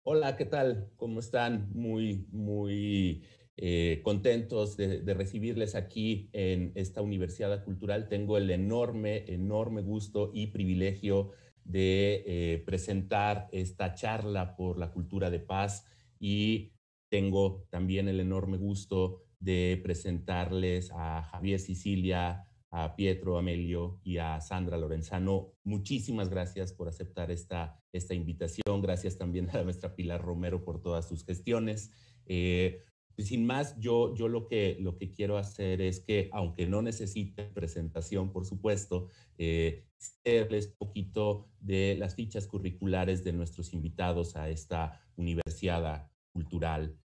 Hola, ¿qué tal? ¿Cómo están? Muy contentos de recibirles aquí en esta Universidad Cultural. Tengo el enorme gusto y privilegio de presentar esta charla por la cultura de paz y tengo también el enorme gusto de presentarles a Javier Sicilia, a Pietro Amelio y a Sandra Lorenzano. Muchísimas gracias por aceptar esta invitación. Gracias también a la maestra Pilar Romero por todas sus gestiones. Sin más, yo lo que quiero hacer es que, aunque no necesite presentación, por supuesto, hacerles un poquito de las fichas curriculares de nuestros invitados a esta universidad cultural.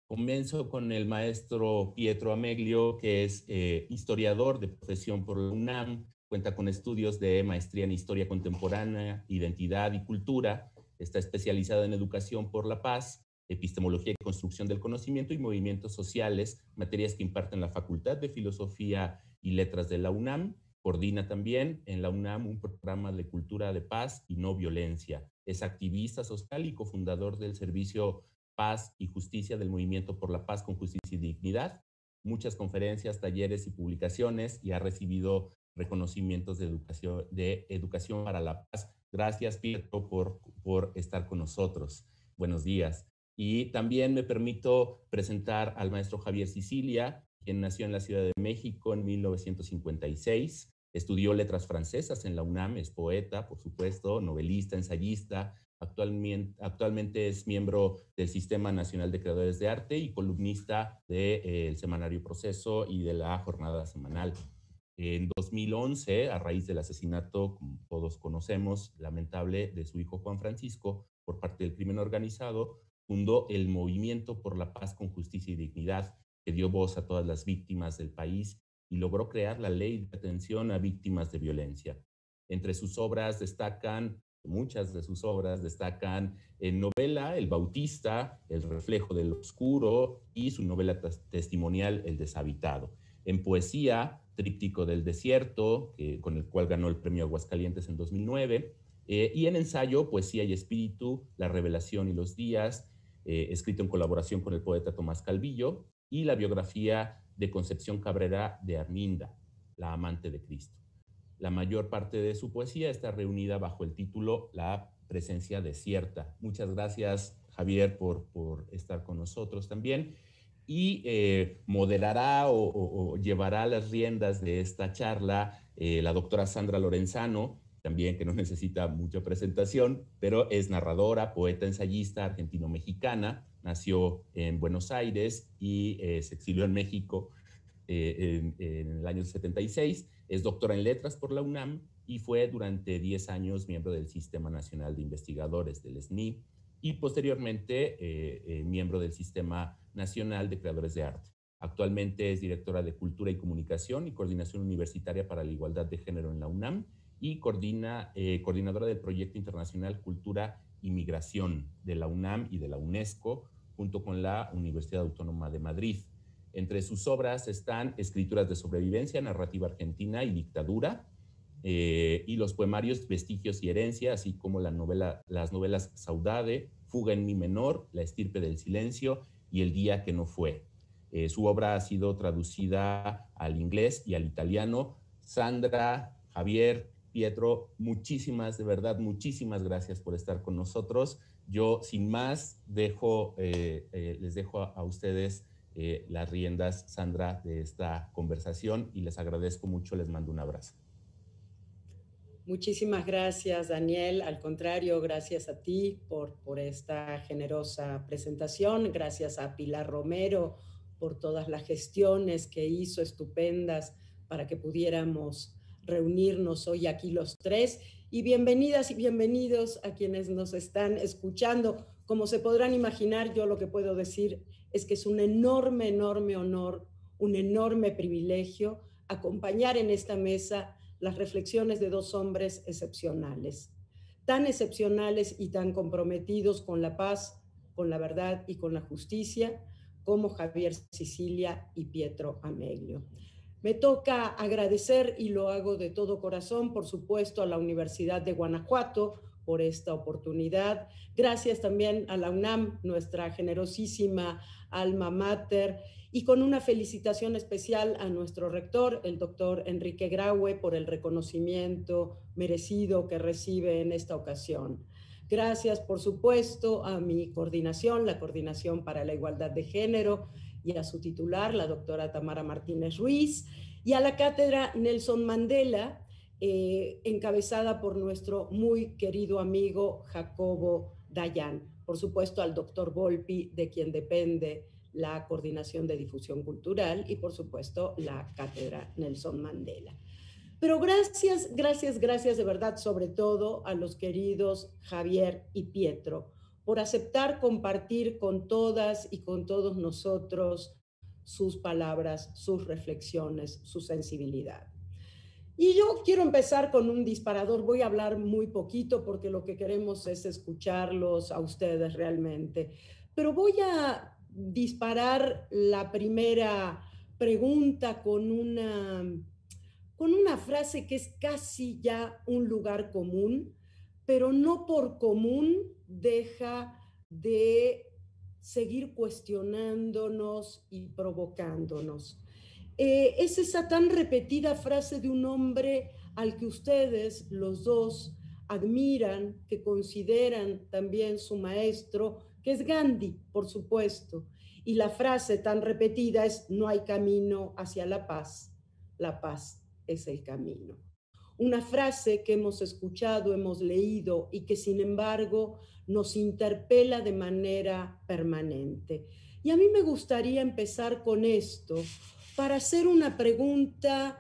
Comienzo con el maestro Pietro Ameglio, que es historiador de profesión por la UNAM, cuenta con estudios de maestría en Historia Contemporánea, Identidad y Cultura, está especializado en Educación por la Paz, Epistemología y Construcción del Conocimiento y Movimientos Sociales, materias que imparte en la Facultad de Filosofía y Letras de la UNAM. Coordina también en la UNAM un programa de cultura de paz y no violencia. Es activista social y cofundador del Servicio Paz y Justicia del Movimiento por la Paz con Justicia y Dignidad. Muchas conferencias, talleres y publicaciones, y ha recibido reconocimientos de educación para la paz. Gracias, Pietro, por estar con nosotros. Buenos días. Y también me permito presentar al maestro Javier Sicilia, quien nació en la Ciudad de México en 1956. Estudió letras francesas en la UNAM, es poeta, por supuesto, novelista, ensayista. Actualmente es miembro del Sistema Nacional de Creadores de Arte y columnista del semanario Proceso y de la Jornada Semanal. En 2011, a raíz del asesinato, como todos conocemos, lamentable, de su hijo Juan Francisco por parte del crimen organizado, fundó el Movimiento por la Paz con Justicia y Dignidad, que dio voz a todas las víctimas del país y logró crear la Ley de Atención a Víctimas de Violencia. Entre sus obras destacan, muchas de sus obras destacan en novela El Bautista, El Reflejo del Oscuro, y su novela testimonial El Deshabitado. En poesía, Tríptico del Desierto, con el cual ganó el premio Aguascalientes en 2009, y en ensayo, Poesía y Espíritu, La Revelación y los Días, escrito en colaboración con el poeta Tomás Calvillo, y la biografía de Concepción Cabrera de Arminda, La Amante de Cristo. La mayor parte de su poesía está reunida bajo el título La Presencia Desierta. Muchas gracias, Javier, por estar con nosotros también. Y moderará o llevará las riendas de esta charla la doctora Sandra Lorenzano, también, que no necesita mucha presentación, pero es narradora, poeta, ensayista argentino-mexicana. Nació en Buenos Aires y se exilió en México en el año 76. Es doctora en letras por la UNAM y fue durante 10 años miembro del Sistema Nacional de Investigadores, del SNI, y posteriormente miembro del Sistema Nacional de Creadores de Arte. Actualmente es directora de Cultura y Comunicación y Coordinación Universitaria para la Igualdad de Género en la UNAM y coordinadora del Proyecto Internacional Cultura y Migración de la UNAM y de la UNESCO, junto con la Universidad Autónoma de Madrid. Entre sus obras están Escrituras de Sobrevivencia, Narrativa Argentina y Dictadura, y los poemarios Vestigios y Herencia, así como las novelas Saudade, Fuga en Mi menor, La estirpe del silencio y El día que no fue. Su obra ha sido traducida al inglés y al italiano. Sandra, Javier, Pietro, de verdad, muchísimas gracias por estar con nosotros. Yo, sin más, les dejo a ustedes las riendas, Sandra, de esta conversación, y les agradezco mucho, les mando un abrazo. Muchísimas gracias, Daniel. Al contrario, gracias a ti por esta generosa presentación. Gracias a Pilar Romero por todas las gestiones que hizo estupendas para que pudiéramos reunirnos hoy aquí los tres. Y bienvenidas y bienvenidos a quienes nos están escuchando. Como se podrán imaginar, yo lo que puedo decir es que es un enorme honor, un enorme privilegio acompañar en esta mesa las reflexiones de dos hombres excepcionales, tan excepcionales y tan comprometidos con la paz, con la verdad y con la justicia, como Javier Sicilia y Pietro Ameglio. Me toca agradecer, y lo hago de todo corazón, por supuesto, a la Universidad de Guanajuato, por esta oportunidad. Gracias también a la UNAM, nuestra generosísima alma mater, y con una felicitación especial a nuestro rector, el doctor Enrique Graue, por el reconocimiento merecido que recibe en esta ocasión. Gracias, por supuesto, a mi coordinación, la Coordinación para la Igualdad de Género, y a su titular, la doctora Tamara Martínez Ruiz, y a la cátedra Nelson Mandela, encabezada por nuestro muy querido amigo Jacobo Dayan. Por supuesto, al doctor Volpi, de quien depende la Coordinación de Difusión Cultural, y por supuesto la cátedra Nelson Mandela. Pero gracias, gracias, gracias de verdad, sobre todo a los queridos Javier y Pietro, por aceptar compartir con todas y con todos nosotros sus palabras, sus reflexiones, su sensibilidad. Y yo quiero empezar con un disparador. Voy a hablar muy poquito porque lo que queremos es escucharlos a ustedes realmente. Pero voy a disparar la primera pregunta con una frase que es casi ya un lugar común, pero no por común deja de seguir cuestionándonos y provocándonos. Es esa tan repetida frase de un hombre al que ustedes, los dos, admiran, que consideran también su maestro, que es Gandhi, por supuesto. Y la frase tan repetida es: no hay camino hacia la paz es el camino. Una frase que hemos escuchado, hemos leído y que sin embargo nos interpela de manera permanente. Y a mí me gustaría empezar con esto para hacer una pregunta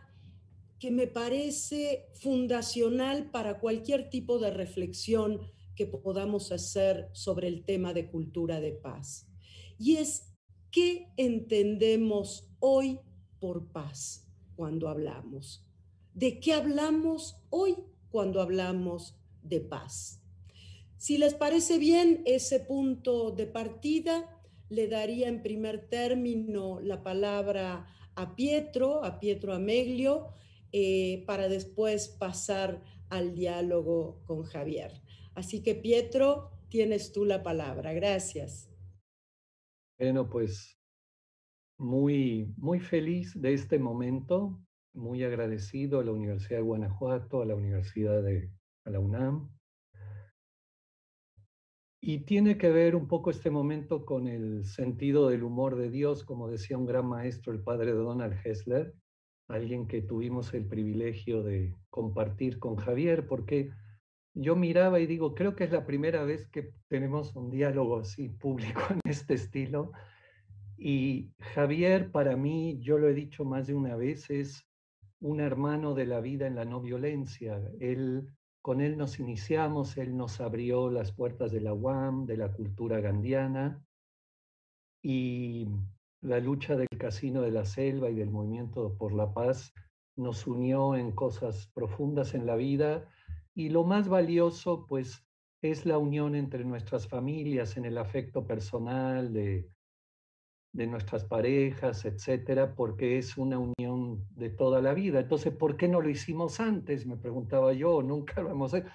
que me parece fundacional para cualquier tipo de reflexión que podamos hacer sobre el tema de cultura de paz. Y es: ¿qué entendemos hoy por paz cuando hablamos? ¿De qué hablamos hoy cuando hablamos de paz? Si les parece bien ese punto de partida, le daría en primer término la palabra a Pietro Ameglio, para después pasar al diálogo con Javier. Así que, Pietro, tienes tú la palabra. Gracias. Bueno, pues muy feliz de este momento, muy agradecido a la Universidad de Guanajuato, a la a la UNAM. Y tiene que ver un poco este momento con el sentido del humor de Dios, como decía un gran maestro, el padre Donald Hessler, alguien que tuvimos el privilegio de compartir con Javier, porque yo miraba y digo, creo que es la primera vez que tenemos un diálogo así público en este estilo. Y Javier, para mí, yo lo he dicho más de una vez, es un hermano de la vida en la no violencia. Con él nos iniciamos, él nos abrió las puertas de la UAM, de la cultura gandiana, y la lucha del Casino de la Selva y del Movimiento por la Paz nos unió en cosas profundas en la vida, y lo más valioso, pues, es la unión entre nuestras familias, en el afecto personal de nuestras parejas, etcétera, porque es una unión de toda la vida. Entonces, ¿por qué no lo hicimos antes? Me preguntaba yo, nunca lo hemos hecho.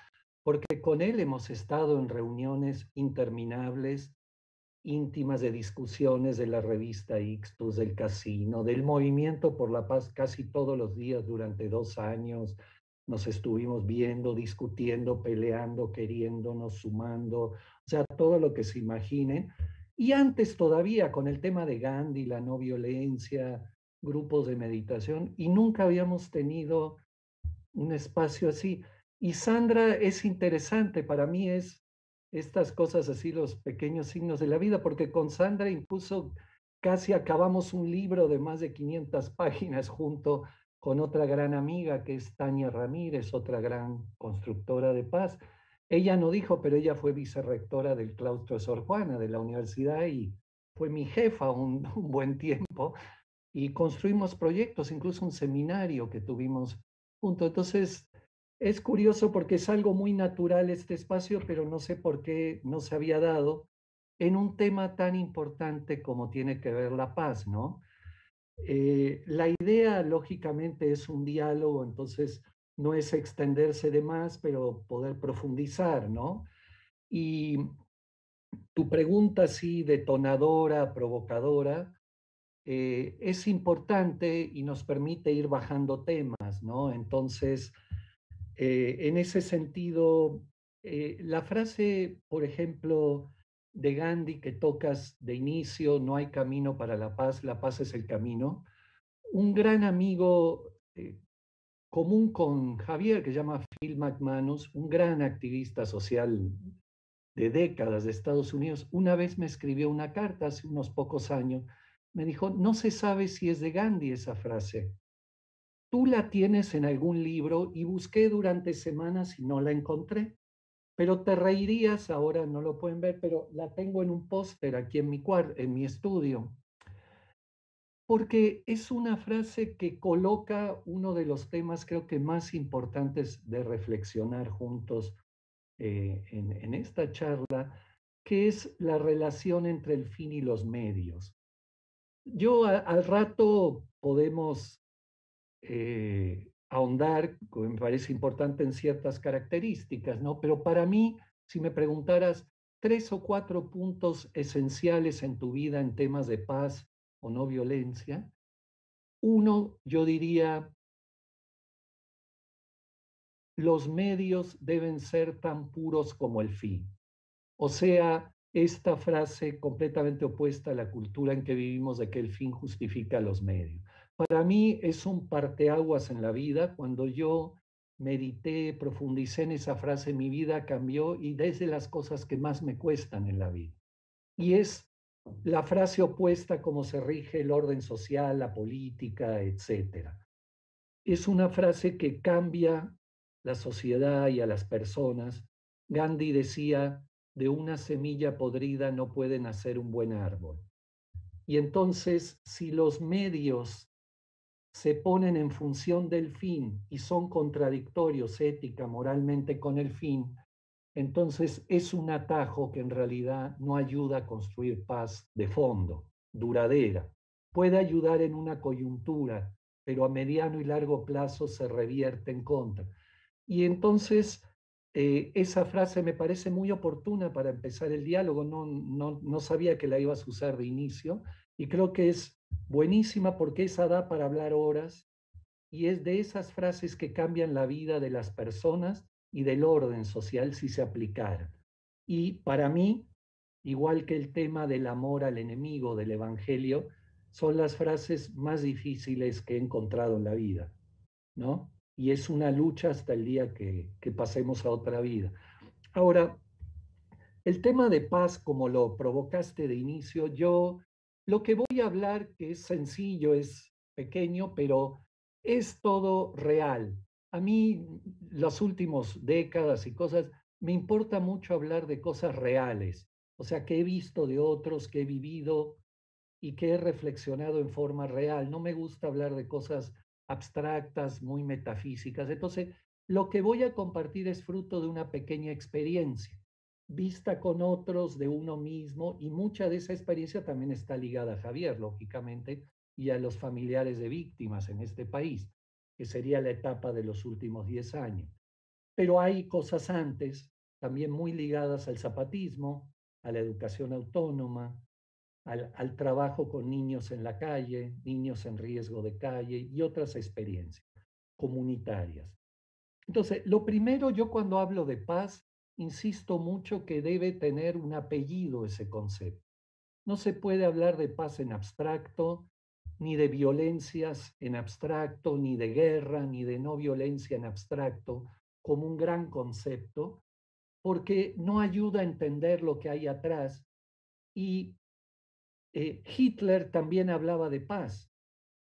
Porque con él hemos estado en reuniones interminables, íntimas, de discusiones de la revista Ixtus, del Casino, del Movimiento por la Paz, casi todos los días durante 2 años. Nos estuvimos viendo, discutiendo, peleando, queriéndonos, sumando, o sea, todo lo que se imaginen. Y antes todavía con el tema de Gandhi, la no violencia, grupos de meditación, y nunca habíamos tenido un espacio así. Y Sandra es interesante, para mí es estas cosas así, los pequeños signos de la vida, porque con Sandra incluso casi acabamos un libro de más de 500 páginas junto con otra gran amiga que es Tania Ramírez, otra gran constructora de paz. Ella no dijo, pero ella fue vicerrectora del claustro de Sor Juana de la universidad y fue mi jefa un buen tiempo, y construimos proyectos, incluso un seminario que tuvimos juntos. Entonces, es curioso porque es algo muy natural este espacio, pero no sé por qué no se había dado en un tema tan importante como tiene que ver la paz, ¿no? La idea, lógicamente, es un diálogo, entonces no es extenderse de más, pero poder profundizar, ¿no? Y tu pregunta, sí, detonadora, provocadora, es importante y nos permite ir bajando temas, ¿no? Entonces, en ese sentido, la frase, por ejemplo, de Gandhi que tocas de inicio, no hay camino para la paz es el camino. Un gran amigo común con Javier, que se llama Phil McManus, un gran activista social de décadas de Estados Unidos, una vez me escribió una carta hace unos pocos años. Me dijo, no se sabe si es de Gandhi esa frase. Tú la tienes en algún libro y busqué durante semanas y no la encontré. Pero te reirías, ahora no lo pueden ver, pero la tengo en un póster aquí en en mi estudio, porque es una frase que coloca uno de los temas creo que más importantes de reflexionar juntos en esta charla, que es la relación entre el fin y los medios. Al rato podemos ahondar, me parece importante en ciertas características, ¿no? Pero para mí, si me preguntaras 3 o 4 puntos esenciales en tu vida en temas de paz o no violencia, uno, yo diría, los medios deben ser tan puros como el fin. O sea, esta frase completamente opuesta a la cultura en que vivimos de que el fin justifica los medios. Para mí es un parteaguas en la vida. Cuando yo medité, profundicé en esa frase, mi vida cambió y desde las cosas que más me cuestan en la vida. Y es la frase opuesta a cómo se rige el orden social, la política, etcétera. Es una frase que cambia la sociedad y a las personas. Gandhi decía, de una semilla podrida no puede nacer un buen árbol. Y entonces, si los medios se ponen en función del fin y son contradictorios ética, moralmente con el fin, entonces es un atajo que en realidad no ayuda a construir paz de fondo, duradera. Puede ayudar en una coyuntura, pero a mediano y largo plazo se revierte en contra. Y entonces esa frase me parece muy oportuna para empezar el diálogo. No sabía que la ibas a usar de inicio y creo que es buenísima porque esa da para hablar horas y es de esas frases que cambian la vida de las personas y del orden social si se aplicara. Y para mí, igual que el tema del amor al enemigo del Evangelio, son las frases más difíciles que he encontrado en la vida, ¿no? Y es una lucha hasta el día que pasemos a otra vida. Ahora, el tema de paz, como lo provocaste de inicio, yo lo que voy a hablar, que es sencillo, es pequeño, pero es todo real. A mí, las últimas décadas y cosas, me importa mucho hablar de cosas reales, o sea, que he visto de otros, que he vivido y que he reflexionado en forma real. No me gusta hablar de cosas abstractas, muy metafísicas. Entonces, lo que voy a compartir es fruto de una pequeña experiencia, vista con otros, de uno mismo, y mucha de esa experiencia también está ligada a Javier, lógicamente, y a los familiares de víctimas en este país, que sería la etapa de los últimos 10 años. Pero hay cosas antes, también muy ligadas al zapatismo, a la educación autónoma, al trabajo con niños en la calle, niños en riesgo de calle y otras experiencias comunitarias. Entonces, lo primero, yo cuando hablo de paz, insisto mucho que debe tener un apellido ese concepto. No se puede hablar de paz en abstracto, ni de violencias en abstracto, ni de guerra, ni de no violencia en abstracto, como un gran concepto, porque no ayuda a entender lo que hay atrás. Y Hitler también hablaba de paz.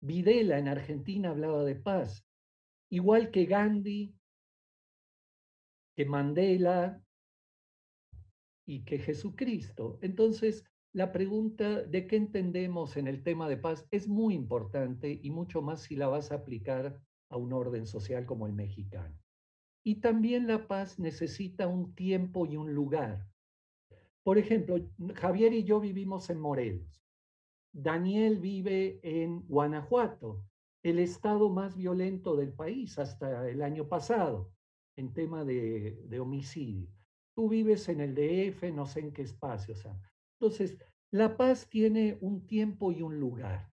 Videla en Argentina hablaba de paz. Igual que Gandhi, que Mandela y que Jesucristo. Entonces, la pregunta de qué entendemos en el tema de paz es muy importante y mucho más si la vas a aplicar a un orden social como el mexicano. Y también la paz necesita un tiempo y un lugar. Por ejemplo, Javier y yo vivimos en Morelos. Daniel vive en Guanajuato. el estado más violento del país hasta el año pasado en tema de homicidio. Tú vives en el DF, no sé en qué espacio, o sea. Entonces, la paz tiene un tiempo y un lugar.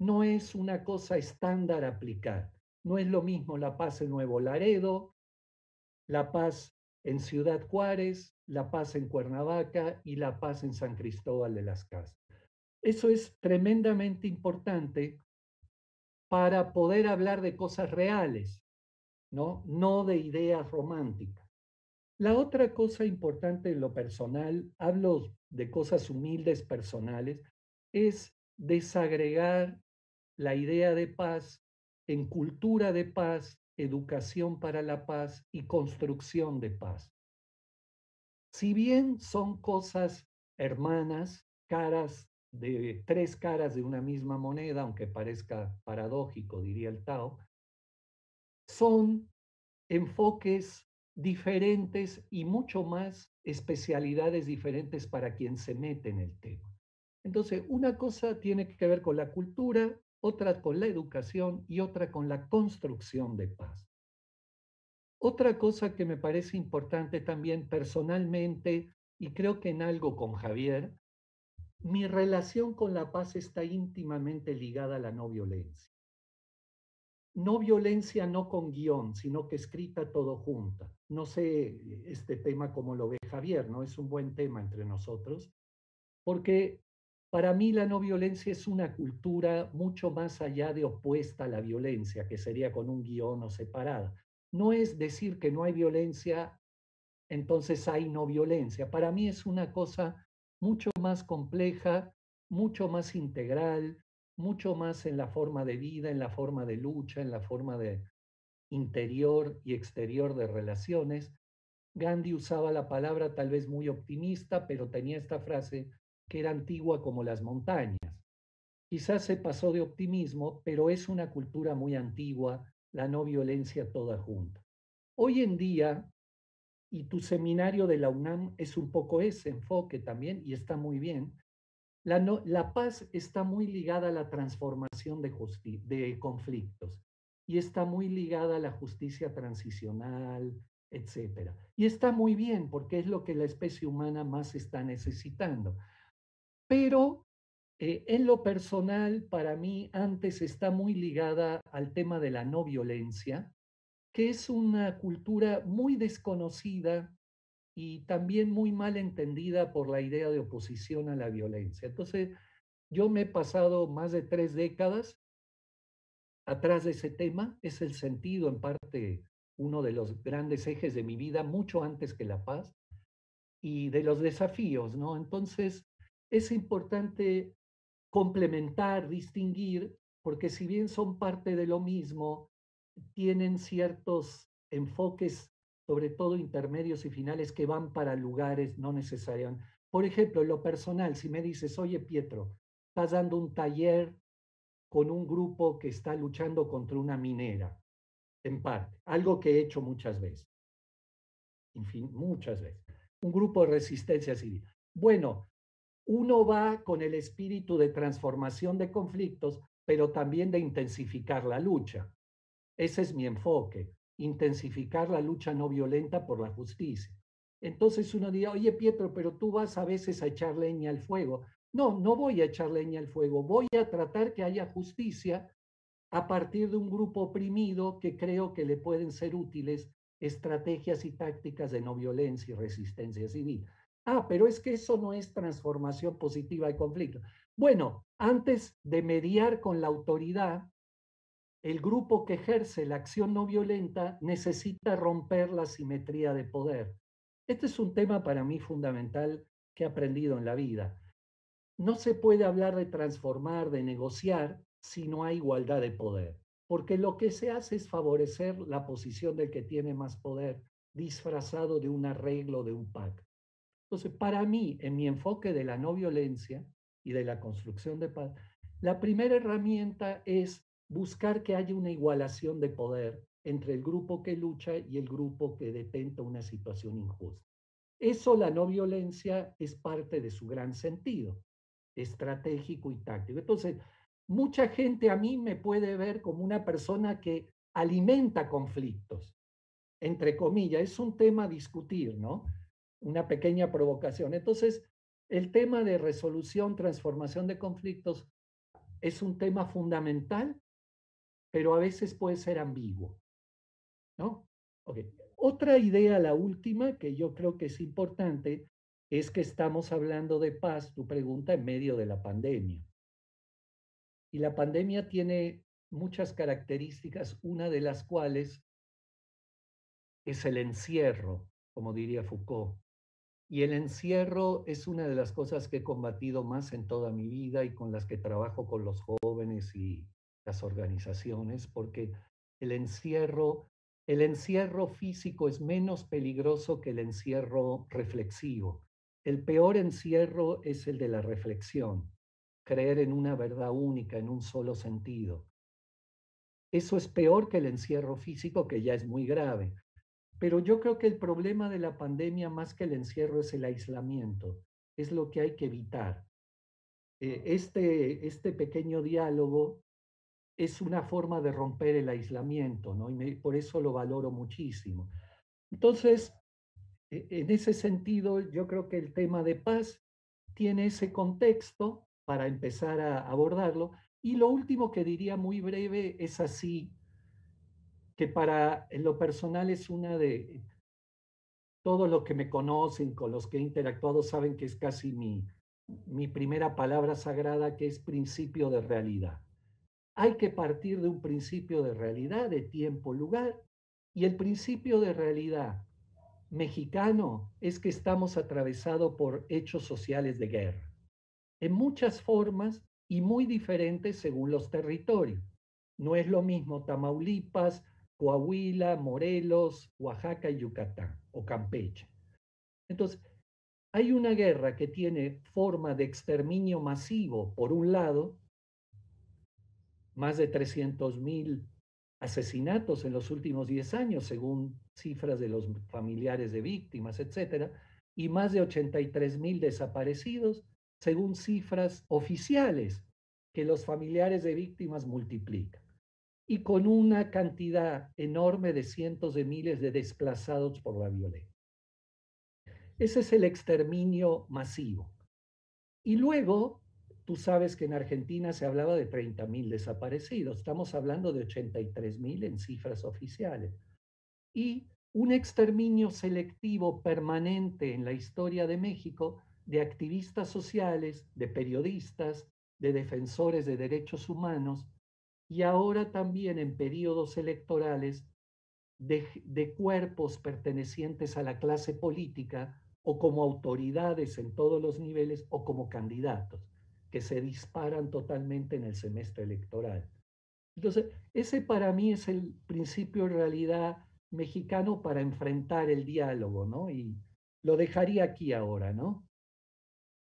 No es una cosa estándar a aplicar. No es lo mismo la paz en Nuevo Laredo, la paz en Ciudad Juárez, la paz en Cuernavaca y la paz en San Cristóbal de las Casas. Eso es tremendamente importante para poder hablar de cosas reales, ¿no? No de ideas románticas. La otra cosa importante en lo personal, hablo de cosas humildes personales, es desagregar la idea de paz en cultura de paz, educación para la paz y construcción de paz. Si bien son cosas hermanas, tres caras de una misma moneda, aunque parezca paradójico, diría el Tao, son enfoques diferentes y mucho más especialidades diferentes para quien se mete en el tema. Entonces, una cosa tiene que ver con la cultura, otra con la educación y otra con la construcción de paz. Otra cosa que me parece importante también personalmente, y creo que en algo con Javier, mi relación con la paz está íntimamente ligada a la no violencia. No violencia no con guión, sino que escrita todo junta. No sé este tema cómo lo ve Javier, ¿no? Es un buen tema entre nosotros, porque para mí la no violencia es una cultura mucho más allá de opuesta a la violencia, que sería con un guión o separada. No es decir que no hay violencia, entonces hay no violencia. Para mí es una cosa mucho más compleja, mucho más integral, mucho más en la forma de vida, en la forma de lucha, en la forma de interior y exterior de relaciones. Gandhi usaba la palabra tal vez muy optimista, pero tenía esta frase que era antigua como las montañas. Quizás se pasó de optimismo, pero es una cultura muy antigua, la no violencia toda junta. Hoy en día, y tu seminario de la UNAM es un poco ese enfoque también, y está muy bien, la paz está muy ligada a la transformación de conflictos y está muy ligada a la justicia transicional, etcétera. Y está muy bien porque es lo que la especie humana más está necesitando. Pero en lo personal, para mí, antes está muy ligada al tema de la no violencia, que es una cultura muy desconocida y también muy mal entendida por la idea de oposición a la violencia. Entonces, yo me he pasado más de 3 décadas atrás de ese tema, es el sentido, en parte, uno de los grandes ejes de mi vida, mucho antes que la paz, y de los desafíos, ¿no? Entonces, es importante complementar, distinguir, porque si bien son parte de lo mismo, tienen ciertos enfoques, sobre todo intermedios y finales, que van para lugares no necesariamente. Por ejemplo, en lo personal, si me dices, oye, Pietro, estás dando un taller con un grupo que está luchando contra una minera, en parte, algo que he hecho muchas veces, en fin, muchas veces, un grupo de resistencia civil. Bueno, uno va con el espíritu de transformación de conflictos, pero también de intensificar la lucha. Ese es mi enfoque, intensificar la lucha no violenta por la justicia. Entonces uno dirá, oye Pietro, pero tú vas a veces a echar leña al fuego. No, no voy a echar leña al fuego, voy a tratar que haya justicia a partir de un grupo oprimido que creo que le pueden ser útiles estrategias y tácticas de no violencia y resistencia civil. Ah, pero es que eso no es transformación positiva de conflicto. Bueno, antes de mediar con la autoridad, el grupo que ejerce la acción no violenta necesita romper la simetría de poder. Este es un tema para mí fundamental que he aprendido en la vida. No se puede hablar de transformar, de negociar, si no hay igualdad de poder, porque lo que se hace es favorecer la posición del que tiene más poder, disfrazado de un arreglo, de un pacto. Entonces, para mí, en mi enfoque de la no violencia y de la construcción de paz, la primera herramienta es buscar que haya una igualación de poder entre el grupo que lucha y el grupo que detenta una situación injusta. Eso, la no violencia, es parte de su gran sentido estratégico y táctico. Entonces, mucha gente a mí me puede ver como una persona que alimenta conflictos, entre comillas. Es un tema a discutir, ¿no? Una pequeña provocación. Entonces, el tema de resolución, transformación de conflictos es un tema fundamental, pero a veces puede ser ambiguo, ¿no? Okay. Otra idea, la última, que yo creo que es importante, es que estamos hablando de paz, tu pregunta, en medio de la pandemia. Y la pandemia tiene muchas características, una de las cuales es el encierro, como diría Foucault. Y el encierro es una de las cosas que he combatido más en toda mi vida y con las que trabajo con los jóvenes y las organizaciones, porque el encierro, el encierro físico es menos peligroso que el encierro reflexivo. El peor encierro es el de la reflexión, creer en una verdad única, en un solo sentido. Eso es peor que el encierro físico, que ya es muy grave. Pero yo creo que el problema de la pandemia, más que el encierro, es el aislamiento. Es lo que hay que evitar. Este pequeño diálogo es una forma de romper el aislamiento, ¿no? Por eso lo valoro muchísimo. Entonces, en ese sentido, yo creo que el tema de paz tiene ese contexto para empezar a abordarlo. Y lo último que diría muy breve es así, que para en lo personal es una de, todos los que me conocen, con los que he interactuado, saben que es casi mi primera palabra sagrada, que es principio de realidad. Hay que partir de un principio de realidad, de tiempo, lugar, y el principio de realidad mexicano es que estamos atravesados por hechos sociales de guerra, en muchas formas y muy diferentes según los territorios. No es lo mismo Tamaulipas, Coahuila, Morelos, Oaxaca y Yucatán, o Campeche. Entonces, hay una guerra que tiene forma de exterminio masivo, por un lado, más de 300,000 asesinatos en los últimos 10 años, según cifras de los familiares de víctimas, etcétera, y más de 83,000 desaparecidos, según cifras oficiales que los familiares de víctimas multiplican, y con una cantidad enorme de cientos de miles de desplazados por la violencia. Ese es el exterminio masivo. Y luego, tú sabes que en Argentina se hablaba de 30,000 desaparecidos. Estamos hablando de 83,000 en cifras oficiales. Y un exterminio selectivo permanente en la historia de México de activistas sociales, de periodistas, de defensores de derechos humanos y ahora también en periodos electorales de cuerpos pertenecientes a la clase política o como autoridades en todos los niveles o como candidatos que se disparan totalmente en el semestre electoral. Entonces, ese para mí es el principio en realidad mexicano para enfrentar el diálogo, ¿no? Y lo dejaría aquí ahora, ¿no?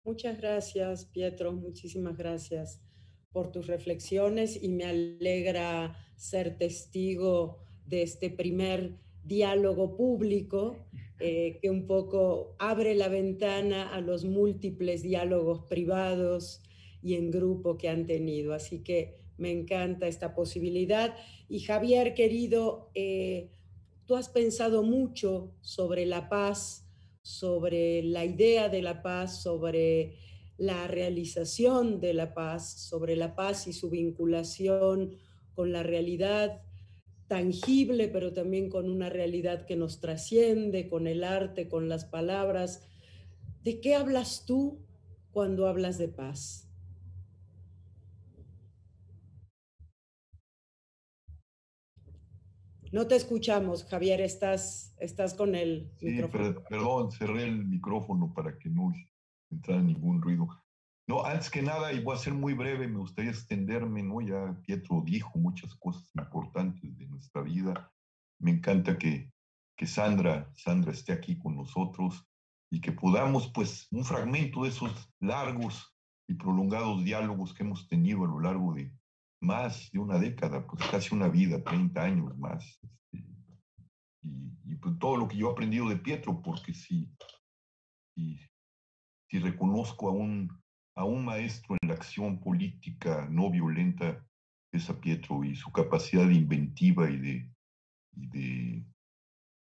Muchas gracias, Pietro, muchísimas gracias por tus reflexiones y me alegra ser testigo de este primer diálogo público que un poco abre la ventana a los múltiples diálogos privados y en grupo que han tenido. Así que me encanta esta posibilidad. Y Javier, querido, tú has pensado mucho sobre la paz, sobre la idea de la paz, sobre la realización de la paz, sobre la paz y su vinculación con la realidad tangible, pero también con una realidad que nos trasciende, con el arte, con las palabras. ¿De qué hablas tú cuando hablas de paz? No te escuchamos, Javier, estás con el Sí, micrófono. perdón, cerré el micrófono para que no entrara ningún ruido. No, antes que nada, y voy a ser muy breve, me gustaría extenderme, ¿no? Ya Pietro dijo muchas cosas importantes de nuestra vida. Me encanta que Sandra esté aquí con nosotros y que podamos, pues, un fragmento de esos largos y prolongados diálogos que hemos tenido a lo largo de más de una década, pues casi una vida, 30 años más. Y pues todo lo que yo he aprendido de Pietro, porque si reconozco a un a un maestro en la acción política no violenta es a Pietro, y su capacidad de inventiva de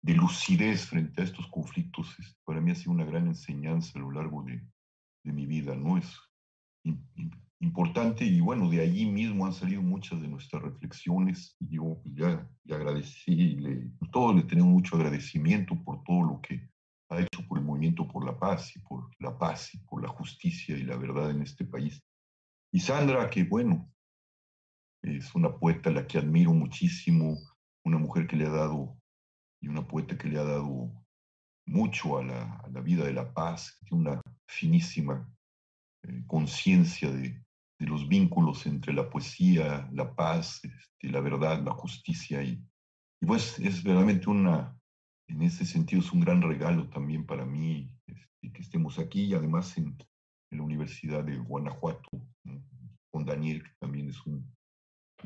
lucidez frente a estos conflictos para mí ha sido una gran enseñanza a lo largo de mi vida, ¿no? Es importante, y bueno, de allí mismo han salido muchas de nuestras reflexiones, y yo ya le agradecí, todos le tenemos mucho agradecimiento por todo lo que ha hecho por el movimiento por la paz y por la justicia y la verdad en este país. Y Sandra, que bueno, es una poeta a la que admiro muchísimo, una mujer que le ha dado, y una poeta que le ha dado mucho a la vida de la paz, que tiene una finísima conciencia de los vínculos entre la poesía, la paz, la verdad, la justicia. Y pues es verdaderamente en ese sentido es un gran regalo también para mí que estemos aquí, y además en la Universidad de Guanajuato, ¿no? Con Daniel, que también es un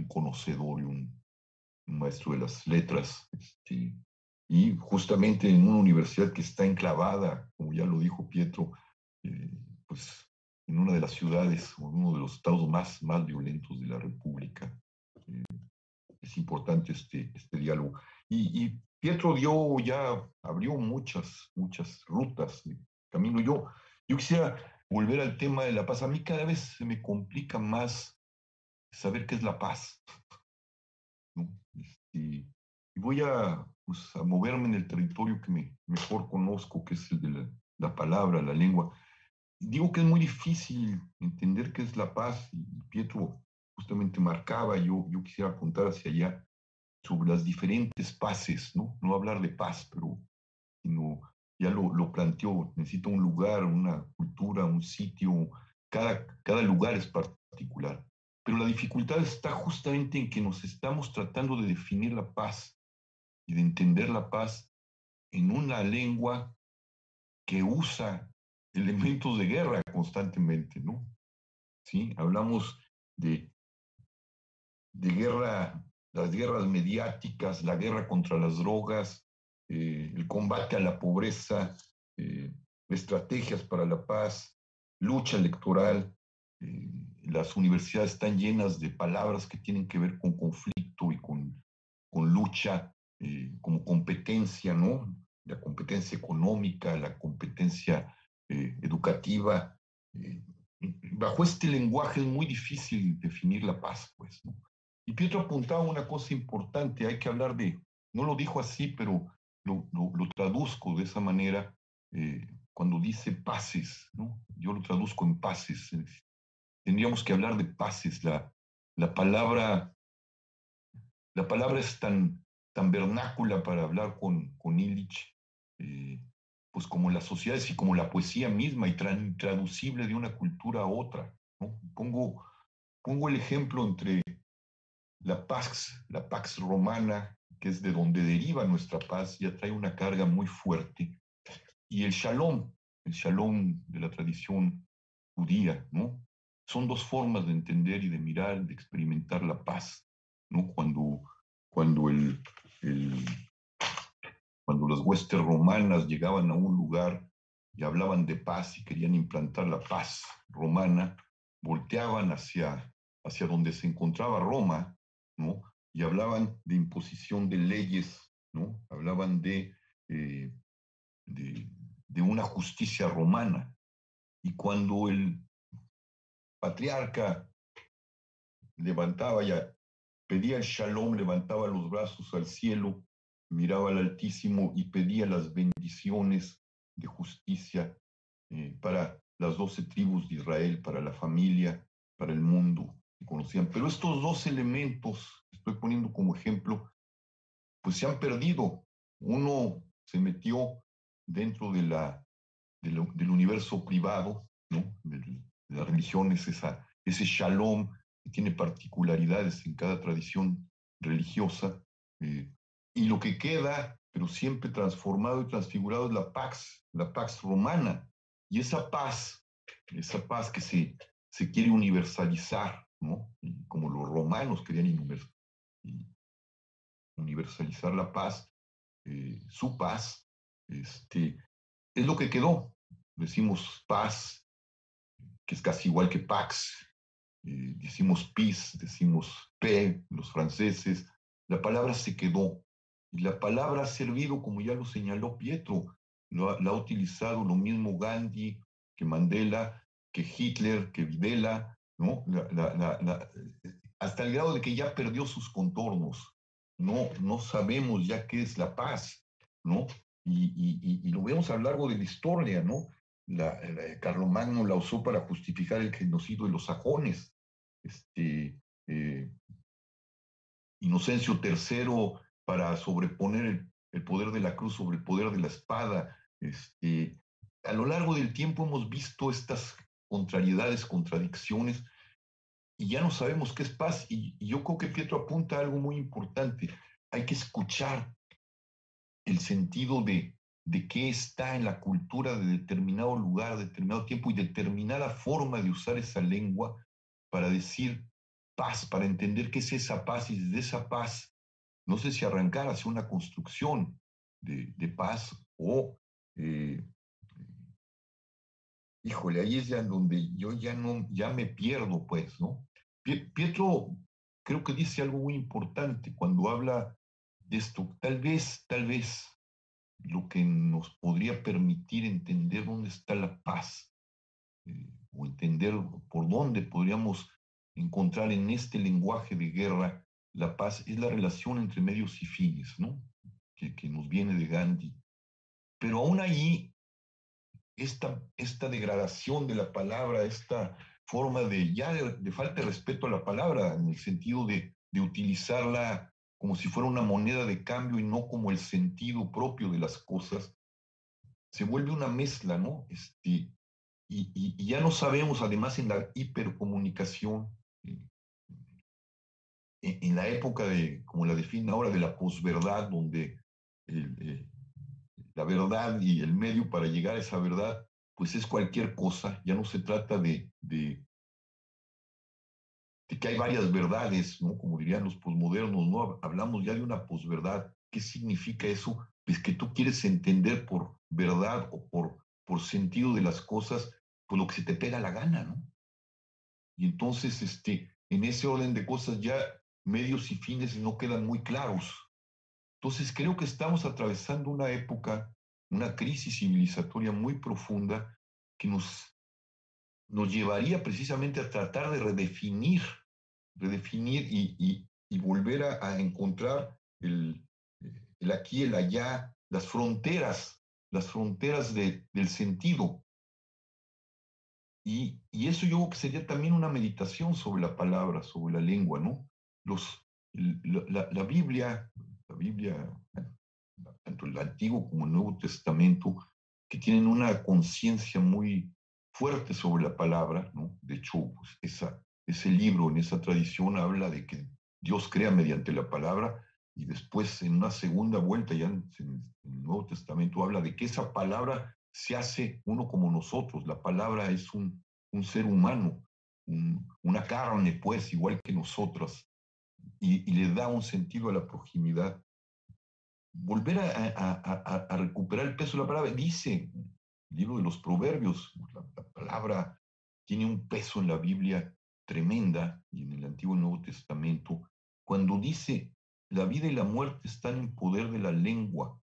conocedor y un maestro de las letras, y justamente en una universidad que está enclavada, como ya lo dijo Pietro, pues en una de las ciudades o uno de los estados más violentos de la República. Es importante este diálogo. Y Pietro abrió muchas rutas de camino. Yo quisiera volver al tema de la paz. A mí cada vez se me complica más saber qué es la paz, ¿no? Y voy pues, a moverme en el territorio que mejor conozco, que es el de la palabra, la lengua. Digo que es muy difícil entender qué es la paz, y Pietro justamente marcaba, yo quisiera apuntar hacia allá, sobre las diferentes paces, ¿no? No hablar de paz, sino ya lo planteó, necesita un lugar, una cultura, un sitio, cada lugar es particular. Pero la dificultad está justamente en que nos estamos tratando de definir la paz y de entender la paz en una lengua que usa elementos de guerra constantemente, ¿no? ¿Sí? Hablamos de guerra, las guerras mediáticas, la guerra contra las drogas, el combate a la pobreza, estrategias para la paz, lucha electoral. Las universidades están llenas de palabras que tienen que ver con conflicto y con lucha, como competencia, ¿no? La competencia económica, la competencia educativa. Bajo este lenguaje es muy difícil definir la paz, pues, ¿no? Y Pietro apuntaba una cosa importante, hay que hablar no lo dijo así, pero lo traduzco de esa manera, cuando dice paces, ¿no? Yo lo traduzco en paces. Tendríamos que hablar de paces. La palabra es tan vernácula para hablar con Illich, pues como las sociedades y como la poesía misma, y traducible de una cultura a otra, ¿no? Pongo el ejemplo entre la pax romana, que es de donde deriva nuestra paz, ya trae una carga muy fuerte, y el shalom de la tradición judía, ¿no? Son dos formas de entender y de mirar, de experimentar la paz, ¿no? Cuando cuando las huestes romanas llegaban a un lugar y hablaban de paz y querían implantar la paz romana, volteaban hacia donde se encontraba Roma, ¿no? Y hablaban de imposición de leyes, ¿no? Hablaban eh, de una justicia romana. Y cuando el patriarca levantaba ya, pedía el shalom, levantaba los brazos al cielo, miraba al Altísimo y pedía las bendiciones de justicia para las 12 tribus de Israel, para la familia, para el mundo que conocían. Pero estos dos elementos que estoy poniendo como ejemplo, pues se han perdido. Uno se metió dentro del universo privado, ¿no? De las religiones, ese shalom que tiene particularidades en cada tradición religiosa, y lo que queda, pero siempre transformado y transfigurado, es la pax romana. Y esa paz que se quiere universalizar, ¿no? Y como los romanos querían universalizar la paz, su paz, es lo que quedó. Decimos paz, que es casi igual que Pax. Decimos PIS, decimos P, los franceses. La palabra se quedó. Y la palabra ha servido, como ya lo señaló Pietro, la ha utilizado lo mismo Gandhi, que Mandela, que Hitler, que Videla, ¿no? Hasta el grado de que ya perdió sus contornos. No sabemos ya qué es la paz, ¿no? Y lo vemos a lo largo de la historia, ¿no? Carlomagno la usó para justificar el genocidio de los sajones. Inocencio III para sobreponer el poder de la cruz sobre el poder de la espada. A lo largo del tiempo hemos visto estas contrariedades, contradicciones, y ya no sabemos qué es paz. Y yo creo que Pietro apunta a algo muy importante. Hay que escuchar el sentido de qué está en la cultura de determinado lugar, determinado tiempo y determinada forma de usar esa lengua para decir paz, para entender qué es esa paz y desde esa paz, no sé si arrancar hacia una construcción de paz o, híjole, ahí es ya donde yo ya me pierdo, pues, ¿no? Pietro creo que dice algo muy importante cuando habla de esto. Tal vez lo que nos podría permitir entender dónde está la paz, o entender por dónde podríamos encontrar en este lenguaje de guerra la paz, es la relación entre medios y fines, ¿no? Que nos viene de Gandhi. Pero aún ahí, esta degradación de la palabra, esta forma de falta de respeto a la palabra, en el sentido de utilizarla como si fuera una moneda de cambio y no como el sentido propio de las cosas, se vuelve una mezcla, ¿no? Y ya no sabemos, además, en la hipercomunicación, en la época como la definen ahora, de la posverdad, donde la verdad y el medio para llegar a esa verdad, pues es cualquier cosa. Ya no se trata de que hay varias verdades, ¿no? Como dirían los posmodernos, ¿no? Hablamos ya de una posverdad. ¿Qué significa eso? Pues que tú quieres entender por verdad o por sentido de las cosas, pues lo que se te pega la gana, ¿no? Y entonces, en ese orden de cosas ya medios y fines no quedan muy claros. Entonces creo que estamos atravesando una época, una crisis civilizatoria muy profunda que nos llevaría precisamente a tratar de redefinir y volver a encontrar el aquí, el allá, las fronteras del sentido. Y eso yo creo que sería también una meditación sobre la palabra, sobre la lengua, ¿no? La Biblia, tanto el Antiguo como el Nuevo Testamento, que tienen una conciencia muy fuerte sobre la palabra, ¿no? De hecho, pues ese libro, en esa tradición, habla de que Dios crea mediante la palabra, y después, en una segunda vuelta, ya en el Nuevo Testamento, habla de que esa palabra se hace uno como nosotros. La palabra es un ser humano, una carne, pues, igual que nosotros, y le da un sentido a la proximidad. Volver a recuperar el peso de la palabra. Dice el libro de los Proverbios, la palabra tiene un peso en la Biblia tremenda, y en el Antiguo y Nuevo Testamento, cuando dice: la vida y la muerte están en poder de la lengua,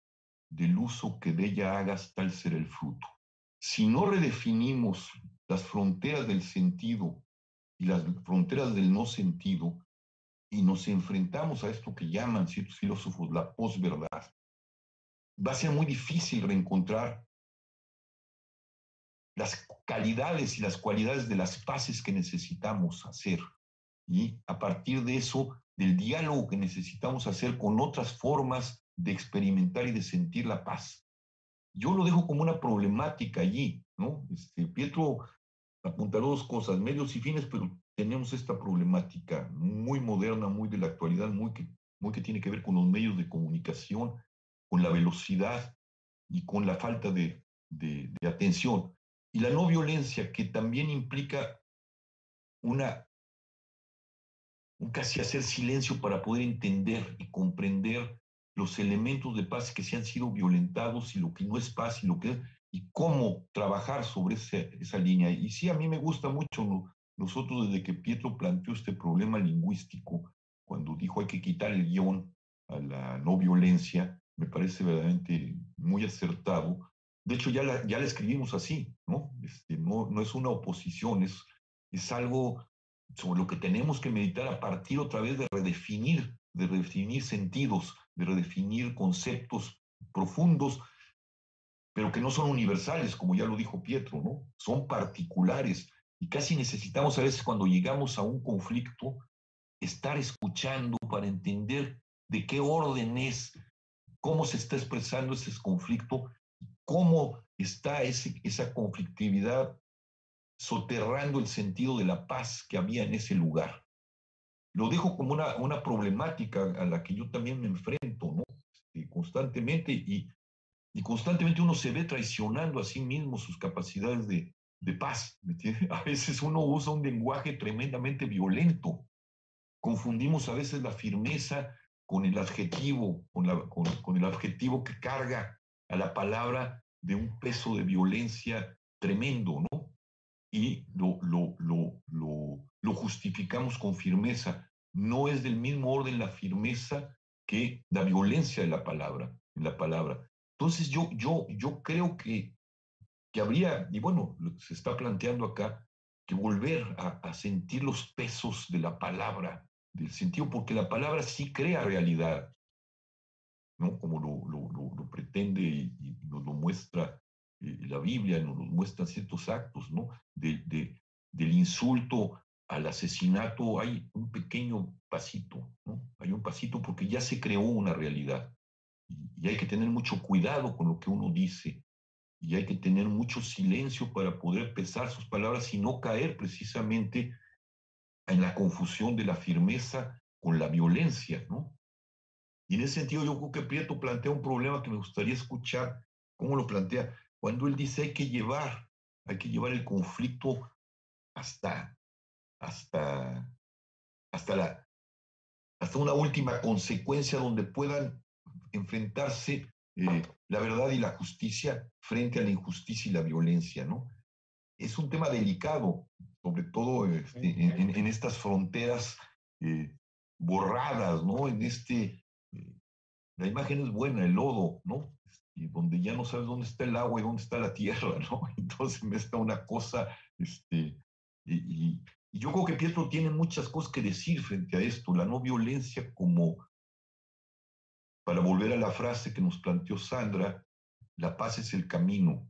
del uso que de ella hagas, tal será el fruto. Si no redefinimos las fronteras del sentido y las fronteras del no sentido, y nos enfrentamos a esto que llaman ciertos filósofos la posverdad, va a ser muy difícil reencontrar las calidades y las cualidades de las paces que necesitamos hacer. Y a partir de eso, del diálogo que necesitamos hacer con otras formas de experimentar y de sentir la paz. Yo lo dejo como una problemática allí, ¿no? Pietro apuntaló dos cosas, medios y fines, pero tenemos esta problemática muy moderna, muy de la actualidad, muy que tiene que ver con los medios de comunicación, con la velocidad y con la falta de atención. Y la no violencia, que también implica un casi hacer silencio para poder entender y comprender los elementos de paz que se han sido violentados, y lo que no es paz y lo que es. y cómo trabajar sobre esa línea. Y sí, a mí me gusta mucho, ¿no? Nosotros desde que Pietro planteó este problema lingüístico, cuando dijo hay que quitar el guión a la no violencia, me parece verdaderamente muy acertado. De hecho, ya la escribimos así, ¿no? No es una oposición, es algo sobre lo que tenemos que meditar a partir otra vez de redefinir sentidos, de redefinir conceptos profundos, pero que no son universales, como ya lo dijo Pietro, ¿no? Son particulares y casi necesitamos a veces cuando llegamos a un conflicto estar escuchando para entender de qué orden es, cómo se está expresando ese conflicto, cómo está esa conflictividad soterrando el sentido de la paz que había en ese lugar. Lo dejo como una problemática a la que yo también me enfrento, ¿no? Constantemente y constantemente uno se ve traicionando a sí mismo sus capacidades de paz. ¿Me entiendes? A veces uno usa un lenguaje tremendamente violento. Confundimos a veces la firmeza con el adjetivo, con el adjetivo que carga a la palabra de un peso de violencia tremendo, ¿no? Y lo justificamos con firmeza. No es del mismo orden la firmeza que la violencia de la palabra, en la palabra. Entonces yo creo que habría, y bueno, se está planteando acá, que volver a sentir los pesos de la palabra, del sentido, porque la palabra sí crea realidad, ¿no? Como lo pretende y nos lo muestra la Biblia, nos lo muestran ciertos actos, ¿no? Del insulto al asesinato hay un pequeño pasito, ¿no? Hay un pasito porque ya se creó una realidad y hay que tener mucho cuidado con lo que uno dice y hay que tener mucho silencio para poder pesar sus palabras y no caer precisamente en la confusión de la firmeza con la violencia, ¿no? Y en ese sentido yo creo que Prieto plantea un problema que me gustaría escuchar, cómo lo plantea, cuando él dice hay que llevar el conflicto hasta, hasta, hasta, hasta una última consecuencia donde puedan enfrentarse la verdad y la justicia frente a la injusticia y la violencia, ¿no? Es un tema delicado, sobre todo en estas fronteras eh, borradas, ¿no? La imagen es buena, el lodo, ¿no? Y donde ya no sabes dónde está el agua y dónde está la tierra, ¿no? Entonces me está una cosa, y yo creo que Pietro tiene muchas cosas que decir frente a esto, la no violencia como, para volver a la frase que nos planteó Sandra, la paz es el camino.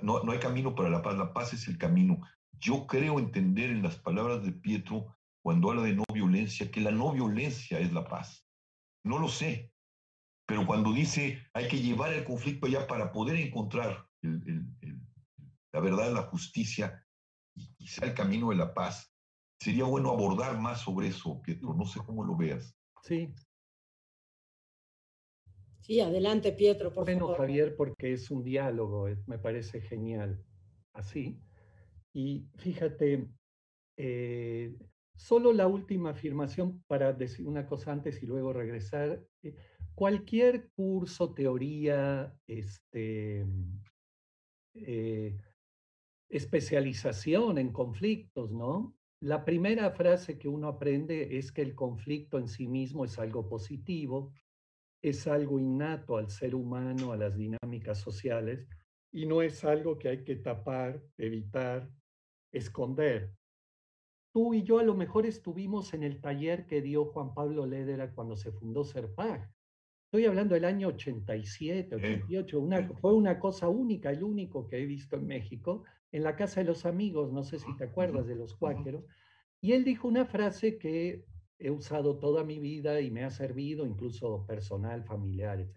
No hay camino para la paz es el camino. Yo creo entender en las palabras de Pietro, cuando habla de no violencia, que la no violencia es la paz. No lo sé, pero cuando dice hay que llevar el conflicto allá para poder encontrar la verdad, la justicia y sea el camino de la paz, sería bueno abordar más sobre eso, Pietro. No sé cómo lo veas. Sí, Sí, adelante, Pietro, por bueno, favor. Javier, porque es un diálogo, me parece genial. Así. Y fíjate, eh, solo la última afirmación para decir una cosa antes y luego regresar. Cualquier curso, teoría, eh, especialización en conflictos, ¿no? La primera frase que uno aprende es que el conflicto en sí mismo es algo positivo, es algo innato al ser humano, a las dinámicas sociales, y no es algo que hay que tapar, evitar, esconder. Tú y yo a lo mejor estuvimos en el taller que dio Juan Pablo Lédera cuando se fundó CERPAG. Estoy hablando del año 87, 88. Fue una cosa única, el único que he visto en México, en la Casa de los Amigos, no sé si te acuerdas de los cuáqueros. Y él dijo una frase que he usado toda mi vida y me ha servido, incluso personal, familiar, etc.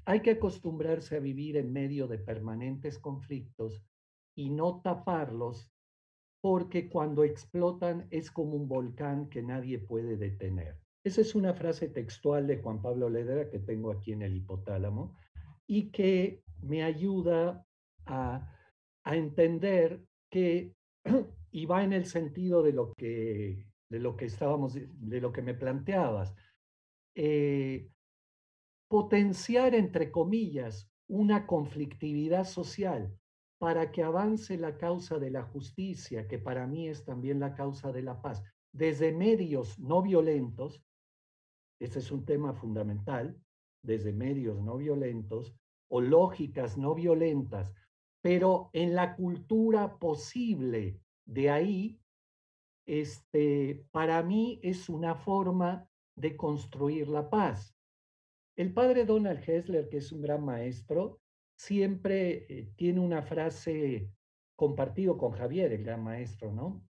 Hay que acostumbrarse a vivir en medio de permanentes conflictos y no taparlos porque cuando explotan es como un volcán que nadie puede detener. Esa es una frase textual de Juan Pablo Ledera que tengo aquí en el hipotálamo y que me ayuda a entender que, y va en el sentido de lo que estábamos, de lo que me planteabas, potenciar, entre comillas, una conflictividad social para que avance la causa de la justicia, que para mí es también la causa de la paz, desde medios no violentos, este es un tema fundamental, desde medios no violentos o lógicas no violentas, pero en la cultura posible de ahí, para mí es una forma de construir la paz. El padre Donald Hessler, que es un gran maestro, siempre tiene una frase compartido con Javier, el gran maestro, ¿no?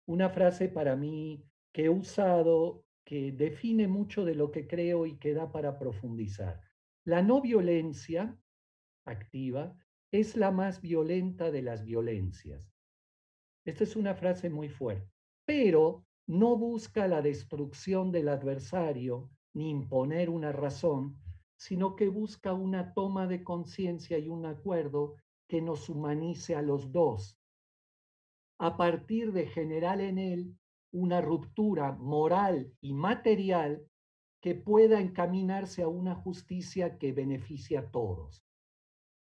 Una frase para mí que he usado que define mucho de lo que creo y que da para profundizar. La no violencia activa es la más violenta de las violencias. Esta es una frase muy fuerte, pero no busca la destrucción del adversario ni imponer una razón, sino que busca una toma de conciencia y un acuerdo que nos humanice a los dos, a partir de generar en él una ruptura moral y material que pueda encaminarse a una justicia que beneficie a todos.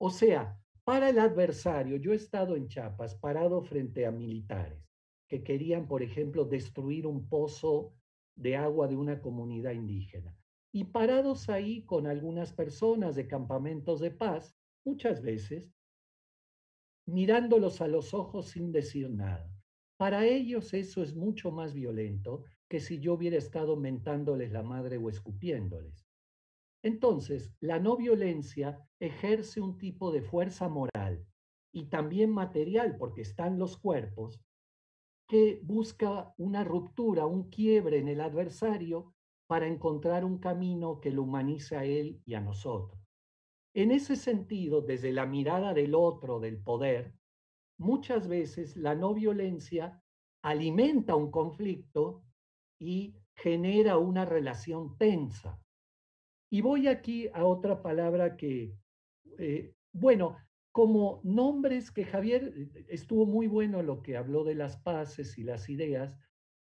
O sea, para el adversario, yo he estado en Chiapas parado frente a militares que querían, por ejemplo, destruir un pozo de agua de una comunidad indígena. Y parados ahí con algunas personas de campamentos de paz, muchas veces, mirándolos a los ojos sin decir nada. Para ellos eso es mucho más violento que si yo hubiera estado mentándoles la madre o escupiéndoles. Entonces, la no violencia ejerce un tipo de fuerza moral y también material, porque están los cuerpos, que busca una ruptura, un quiebre en el adversario para encontrar un camino que lo humanice a él y a nosotros. En ese sentido, desde la mirada del otro, del poder, muchas veces la no violencia alimenta un conflicto y genera una relación tensa. Y voy aquí a otra palabra que, bueno, como nombres que Javier estuvo muy bueno lo que habló de las paces y las ideas,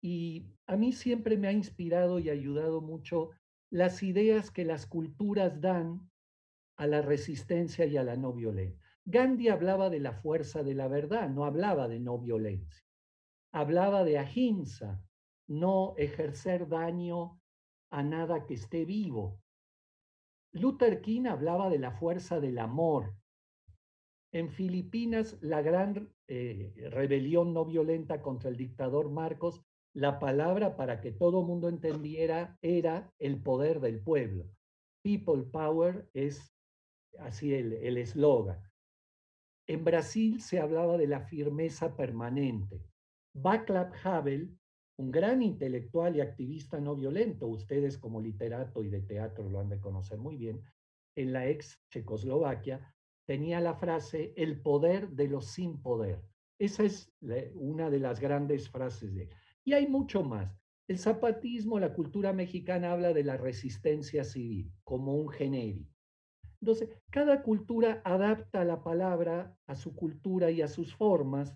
y a mí siempre me ha inspirado y ayudado mucho las ideas que las culturas dan a la resistencia y a la no violencia. Gandhi hablaba de la fuerza de la verdad, no hablaba de no violencia. Hablaba de ahimsa, no ejercer daño a nada que esté vivo. Luther King hablaba de la fuerza del amor. En Filipinas, la gran rebelión no violenta contra el dictador Marcos, la palabra para que todo mundo entendiera era el poder del pueblo. People power es así el eslogan. En Brasil se hablaba de la firmeza permanente. Václav Havel, un gran intelectual y activista no violento, ustedes como literato y de teatro lo han de conocer muy bien, en la ex Checoslovaquia, tenía la frase el poder de los sin poder. Esa es una de las grandes frases de él. Y hay mucho más. El zapatismo, la cultura mexicana habla de la resistencia civil como un genérico. Entonces, cada cultura adapta la palabra a su cultura y a sus formas,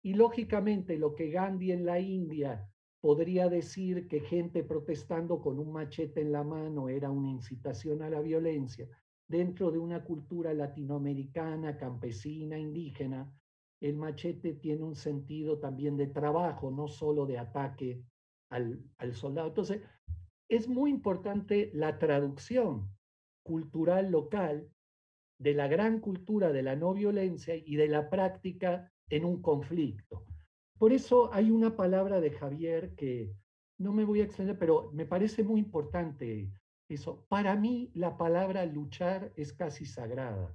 y lógicamente lo que Gandhi en la India podría decir que gente protestando con un machete en la mano era una incitación a la violencia, dentro de una cultura latinoamericana, campesina, indígena, el machete tiene un sentido también de trabajo, no solo de ataque al soldado. Entonces, es muy importante la traducción cultural local de la gran cultura de la no violencia y de la práctica en un conflicto. Por eso hay una palabra de Javier que no me voy a extender, pero me parece muy importante eso. Para mí la palabra luchar es casi sagrada.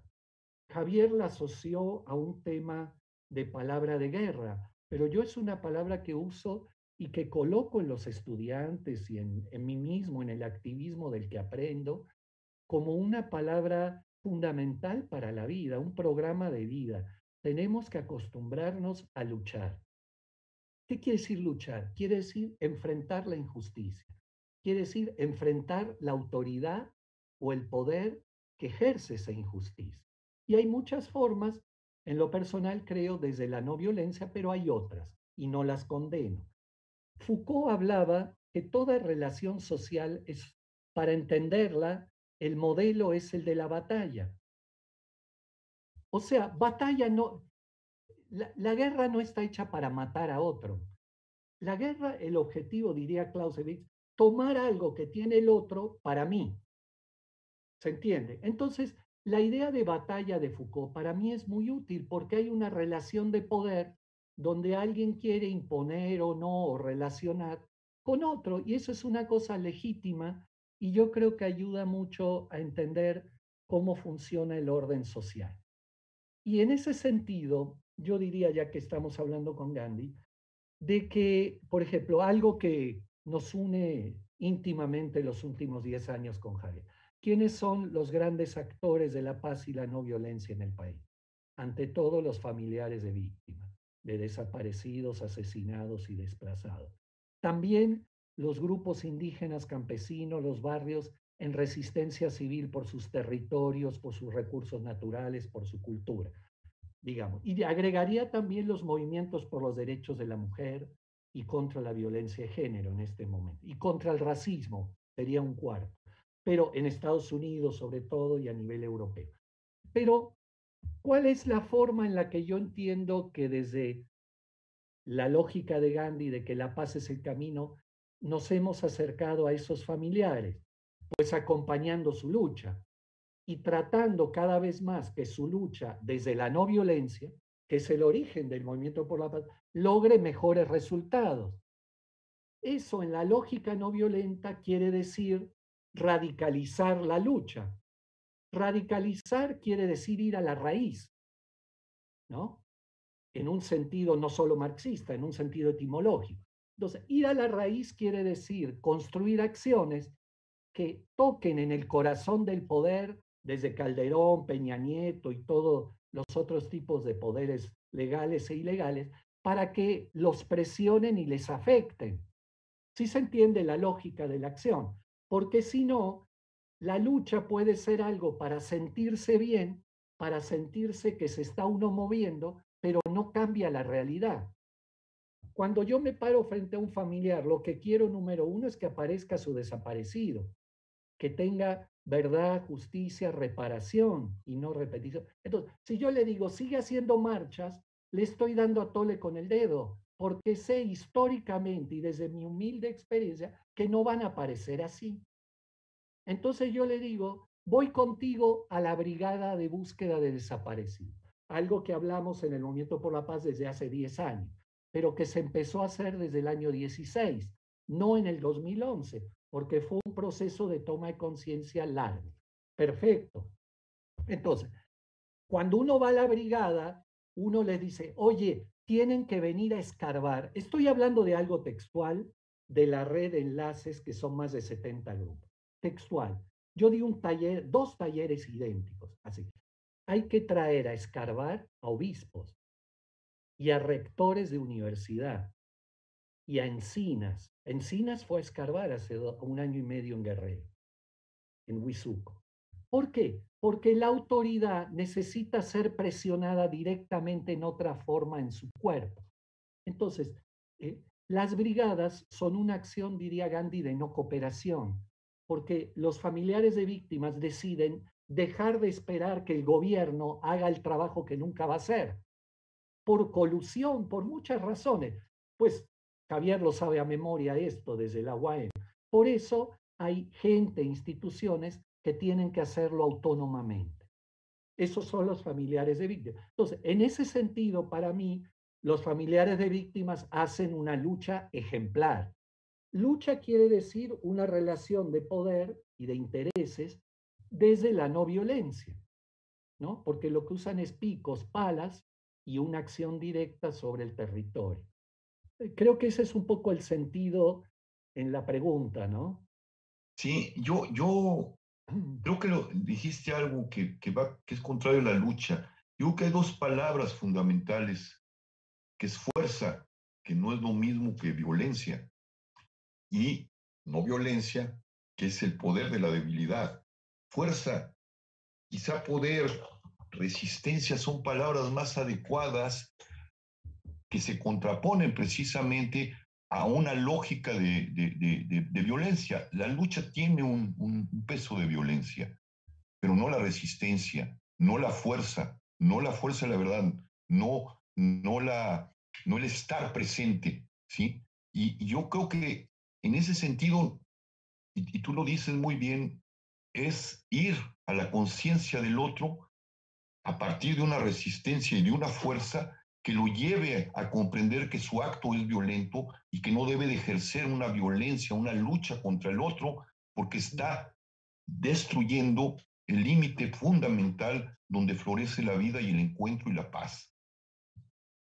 Javier la asoció a un tema de palabra de guerra, pero yo es una palabra que uso y que coloco en los estudiantes y en mí mismo, en el activismo del que aprendo, como una palabra fundamental para la vida, un programa de vida. Tenemos que acostumbrarnos a luchar. ¿Qué quiere decir luchar? Quiere decir enfrentar la injusticia. Quiere decir enfrentar la autoridad o el poder que ejerce esa injusticia. Y hay muchas formas, en lo personal creo, desde la no violencia, pero hay otras y no las condeno. Foucault hablaba que toda relación social es, para entenderla, el modelo es el de la batalla. O sea, batalla no, la guerra no está hecha para matar a otro. La guerra, el objetivo, diría Clausewitz, tomar algo que tiene el otro para mí. ¿Se entiende? Entonces, la idea de batalla de Foucault para mí es muy útil porque hay una relación de poder donde alguien quiere imponer o no, o relacionar con otro, y eso es una cosa legítima, y yo creo que ayuda mucho a entender cómo funciona el orden social. Y en ese sentido, yo diría, ya que estamos hablando con Gandhi, de que, por ejemplo, algo que nos une íntimamente los últimos 10 años con Javier. ¿Quiénes son los grandes actores de la paz y la no violencia en el país? Ante todo, los familiares de víctimas, de desaparecidos, asesinados y desplazados. También los grupos indígenas, campesinos, los barrios en resistencia civil por sus territorios, por sus recursos naturales, por su cultura, digamos. Y agregaría también los movimientos por los derechos de la mujer y contra la violencia de género en este momento. Y contra el racismo sería un cuarto. Pero en Estados Unidos sobre todo y a nivel europeo. Pero, ¿cuál es la forma en la que yo entiendo que desde la lógica de Gandhi de que la paz es el camino, nos hemos acercado a esos familiares? Pues acompañando su lucha y tratando cada vez más que su lucha desde la no violencia, que es el origen del movimiento por la paz, logre mejores resultados. Eso en la lógica no violenta quiere decir radicalizar la lucha. Radicalizar quiere decir ir a la raíz, ¿no? En un sentido no solo marxista, en un sentido etimológico. Entonces, ir a la raíz quiere decir construir acciones que toquen en el corazón del poder, desde Calderón, Peña Nieto y todos los otros tipos de poderes legales e ilegales, para que los presionen y les afecten. ¿Sí se entiende la lógica de la acción? Porque si no, la lucha puede ser algo para sentirse bien, para sentirse que se está uno moviendo, pero no cambia la realidad. Cuando yo me paro frente a un familiar, lo que quiero, número uno, es que aparezca su desaparecido, que tenga verdad, justicia, reparación y no repetición. Entonces, si yo le digo, sigue haciendo marchas, le estoy dando a tole con el dedo, porque sé históricamente y desde mi humilde experiencia que no van a aparecer así. Entonces yo le digo, voy contigo a la brigada de búsqueda de desaparecidos, algo que hablamos en el Movimiento por la Paz desde hace 10 años, pero que se empezó a hacer desde el año 16, no en el 2011, porque fue un proceso de toma de conciencia largo. Perfecto. Entonces, cuando uno va a la brigada, uno les dice, oye, tienen que venir a escarbar. Estoy hablando de algo textual de la red de enlaces que son más de 70 grupos. Textual. Yo di un taller, 2 talleres idénticos. Así. Hay que traer a escarbar a obispos y a rectores de universidad y a Encinas. Encinas fue a escarbar hace 1 año y medio en Guerrero, en Huizuco. ¿Por qué? Porque la autoridad necesita ser presionada directamente en otra forma en su cuerpo. Entonces, las brigadas son una acción, diría Gandhi, de no cooperación, porque los familiares de víctimas deciden dejar de esperar que el gobierno haga el trabajo que nunca va a hacer, por colusión, por muchas razones. Pues Javier lo sabe a memoria esto desde la UAM. Por eso hay gente, instituciones que tienen que hacerlo autónomamente. Esos son los familiares de víctimas. Entonces, en ese sentido, para mí, los familiares de víctimas hacen una lucha ejemplar. Lucha quiere decir una relación de poder y de intereses desde la no violencia, ¿no? Porque lo que usan es picos, palas y una acción directa sobre el territorio. Creo que ese es un poco el sentido en la pregunta, ¿no? Sí, yo creo que dijiste algo que es contrario a la lucha. Yo creo que hay 2 palabras fundamentales, que es fuerza, que no es lo mismo que violencia, y no violencia, que es el poder de la debilidad. Fuerza, quizá poder, resistencia son palabras más adecuadas que se contraponen precisamente a una lógica de violencia. La lucha tiene un peso de violencia, pero no la resistencia, no la fuerza de la verdad, no el estar presente, ¿sí? Y yo creo que en ese sentido, y tú lo dices muy bien, es ir a la conciencia del otro a partir de una resistencia y de una fuerza que lo lleve a comprender que su acto es violento y que no debe de ejercer una violencia, una lucha contra el otro, porque está destruyendo el límite fundamental donde florece la vida y el encuentro y la paz.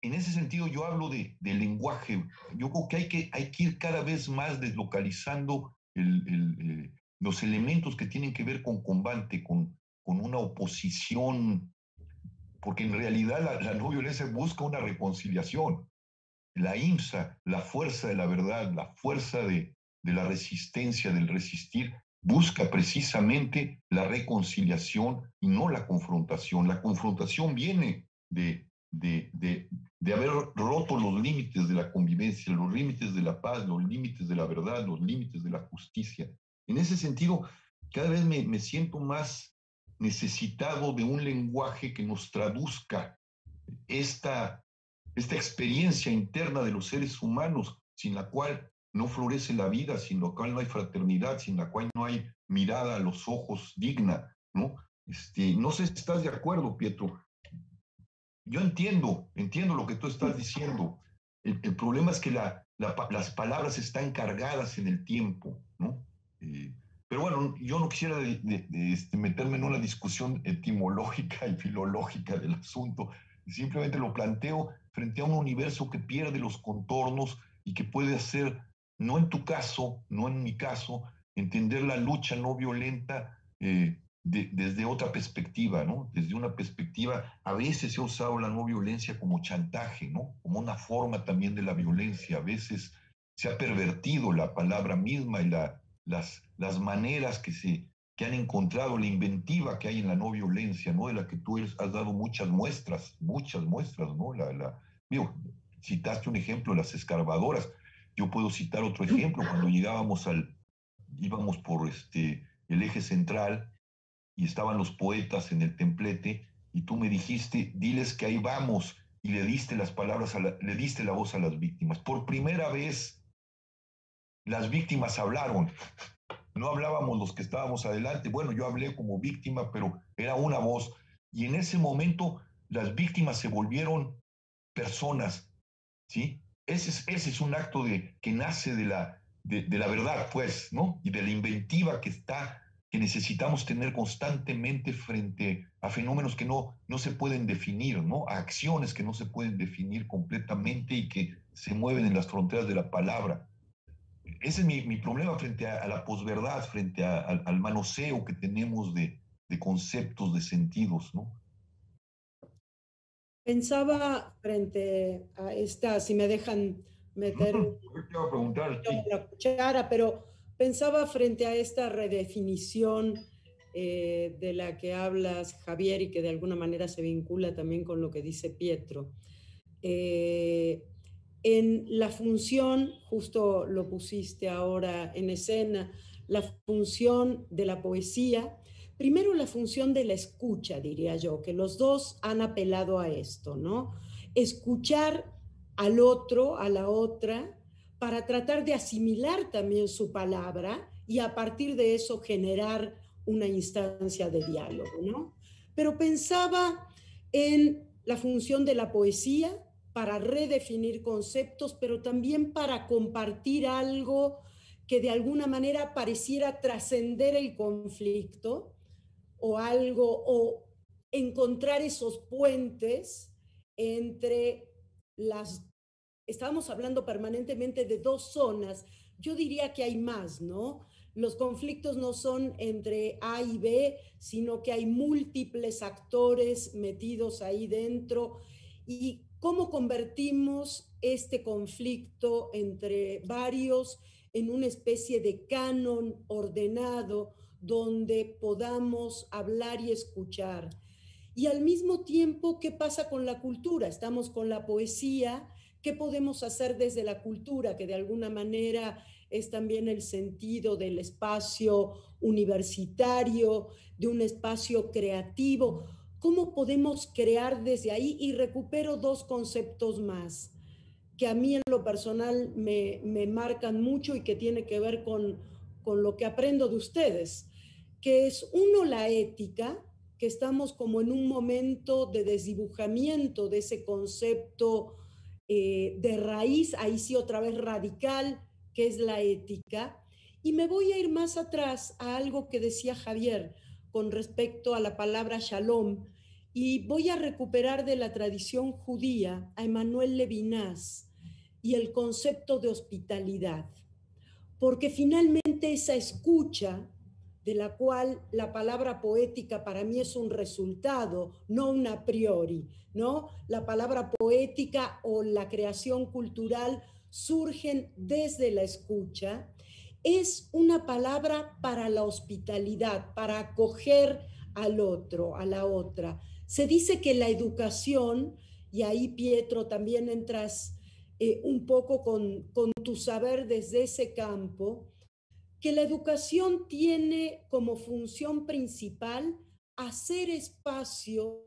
En ese sentido, yo hablo de lenguaje. Yo creo que hay que ir cada vez más deslocalizando los elementos que tienen que ver con combate, con una oposición, porque en realidad la no violencia busca una reconciliación. La IMSA, la fuerza de la verdad, la fuerza de la resistencia, del resistir, busca precisamente la reconciliación y no la confrontación. La confrontación viene de haber roto los límites de la convivencia, los límites de la paz, los límites de la verdad, los límites de la justicia. En ese sentido, cada vez me siento más necesitado de un lenguaje que nos traduzca esta experiencia interna de los seres humanos, sin la cual no florece la vida, sin la cual no hay fraternidad, sin la cual no hay mirada a los ojos digna, ¿no? No sé si estás de acuerdo, Pietro. Yo entiendo lo que tú estás diciendo. El problema es que las palabras están cargadas en el tiempo, ¿no? Pero bueno, yo no quisiera meterme en una discusión etimológica y filológica del asunto. Simplemente lo planteo frente a un universo que pierde los contornos y que puede hacer, no en tu caso, no en mi caso, entender la lucha no violenta desde otra perspectiva, ¿no? Desde una perspectiva, a veces se ha usado la no violencia como chantaje, ¿no? Como una forma también de la violencia. A veces se ha pervertido la palabra misma y las maneras que han encontrado, la inventiva que hay en la no violencia, ¿no? De la que tú has dado muchas muestras, ¿no? Digo, citaste un ejemplo, las escarbadoras. Yo puedo citar otro ejemplo, cuando íbamos por el eje central y estaban los poetas en el templete y tú me dijiste, diles que ahí vamos, y le diste las palabras, le diste la voz a las víctimas. Por primera vez las víctimas hablaron. No hablábamos los que estábamos adelante. Bueno, yo hablé como víctima, pero era una voz. Y en ese momento las víctimas se volvieron personas, ¿sí? Ese es un acto que nace de la verdad, pues, ¿no? Y de la inventiva que necesitamos tener constantemente frente a fenómenos que no se pueden definir, ¿no? A acciones que no se pueden definir completamente y que se mueven en las fronteras de la palabra. Ese es mi problema frente a la posverdad, frente al manoseo que tenemos de conceptos, de sentidos, ¿no? Pensaba frente a esta, si me dejan meter Yo te iba a preguntar, sí. la cuchara, pero pensaba frente a esta redefinición de la que hablas, Javier, y que de alguna manera se vincula también con lo que dice Pietro. En la función, justo lo pusiste ahora en escena, la función de la poesía, primero la función de la escucha, diría yo, que los dos han apelado a esto, ¿no? Escuchar al otro, a la otra, para tratar de asimilar también su palabra y a partir de eso generar una instancia de diálogo, ¿no? Pero pensaba en la función de la poesía para redefinir conceptos, pero también para compartir algo que de alguna manera pareciera trascender el conflicto o algo, o encontrar esos puentes entre las... Estábamos hablando permanentemente de dos zonas. Yo diría que hay más, ¿no? Los conflictos no son entre A y B, sino que hay múltiples actores metidos ahí dentro. Y cómo convertimos este conflicto entre varios en una especie de canon ordenado donde podamos hablar y escuchar. Y al mismo tiempo, ¿qué pasa con la cultura? Estamos con la poesía, ¿Qué podemos hacer desde la cultura, que de alguna manera es también el sentido del espacio universitario, de un espacio creativo? ¿Cómo podemos crear desde ahí? Y recupero dos conceptos más que a mí en lo personal me marcan mucho y que tiene que ver con lo que aprendo de ustedes, que es uno, la ética, que estamos como en un momento de desdibujamiento de ese concepto de raíz, ahí sí otra vez radical, que es la ética. Y me voy a ir más atrás a algo que decía Javier con respecto a la palabra shalom, y voy a recuperar de la tradición judía a Emmanuel Levinas y el concepto de hospitalidad, porque finalmente esa escucha, de la cual la palabra poética para mí es un resultado, no un a priori, ¿no? La palabra poética o la creación cultural surgen desde la escucha, es una palabra para la hospitalidad, para acoger al otro, a la otra. Se dice que la educación, y ahí Pietro también entras un poco con tu saber desde ese campo, que la educación tiene como función principal hacer espacio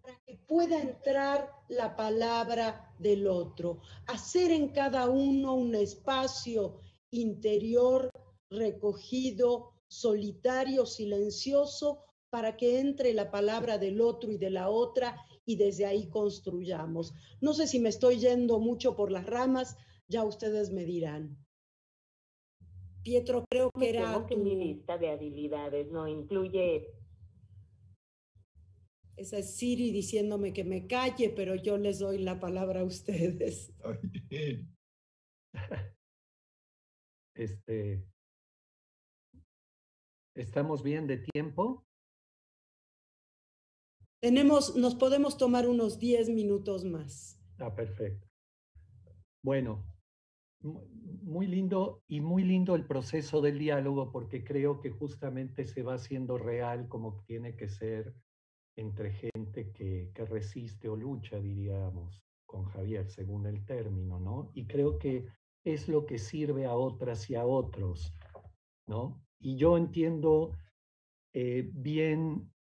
para que pueda entrar la palabra del otro, hacer en cada uno un espacio interior, recogido, solitario, silencioso, para que entre la palabra del otro y de la otra y desde ahí construyamos. No sé si me estoy yendo mucho por las ramas, ya ustedes me dirán. Pietro, creo que era temo que mi lista de habilidades no incluye... Esa es Siri diciéndome que me calle, pero yo les doy la palabra a ustedes. ¿Estamos bien de tiempo? Nos podemos tomar unos 10 minutos más. Perfecto. Bueno, muy lindo y muy lindo el proceso del diálogo, porque creo que justamente se va haciendo real como tiene que ser entre gente que resiste o lucha, diríamos, con Javier, según el término, ¿no? Y creo que es lo que sirve a otras y a otros, ¿no? Y yo entiendo bien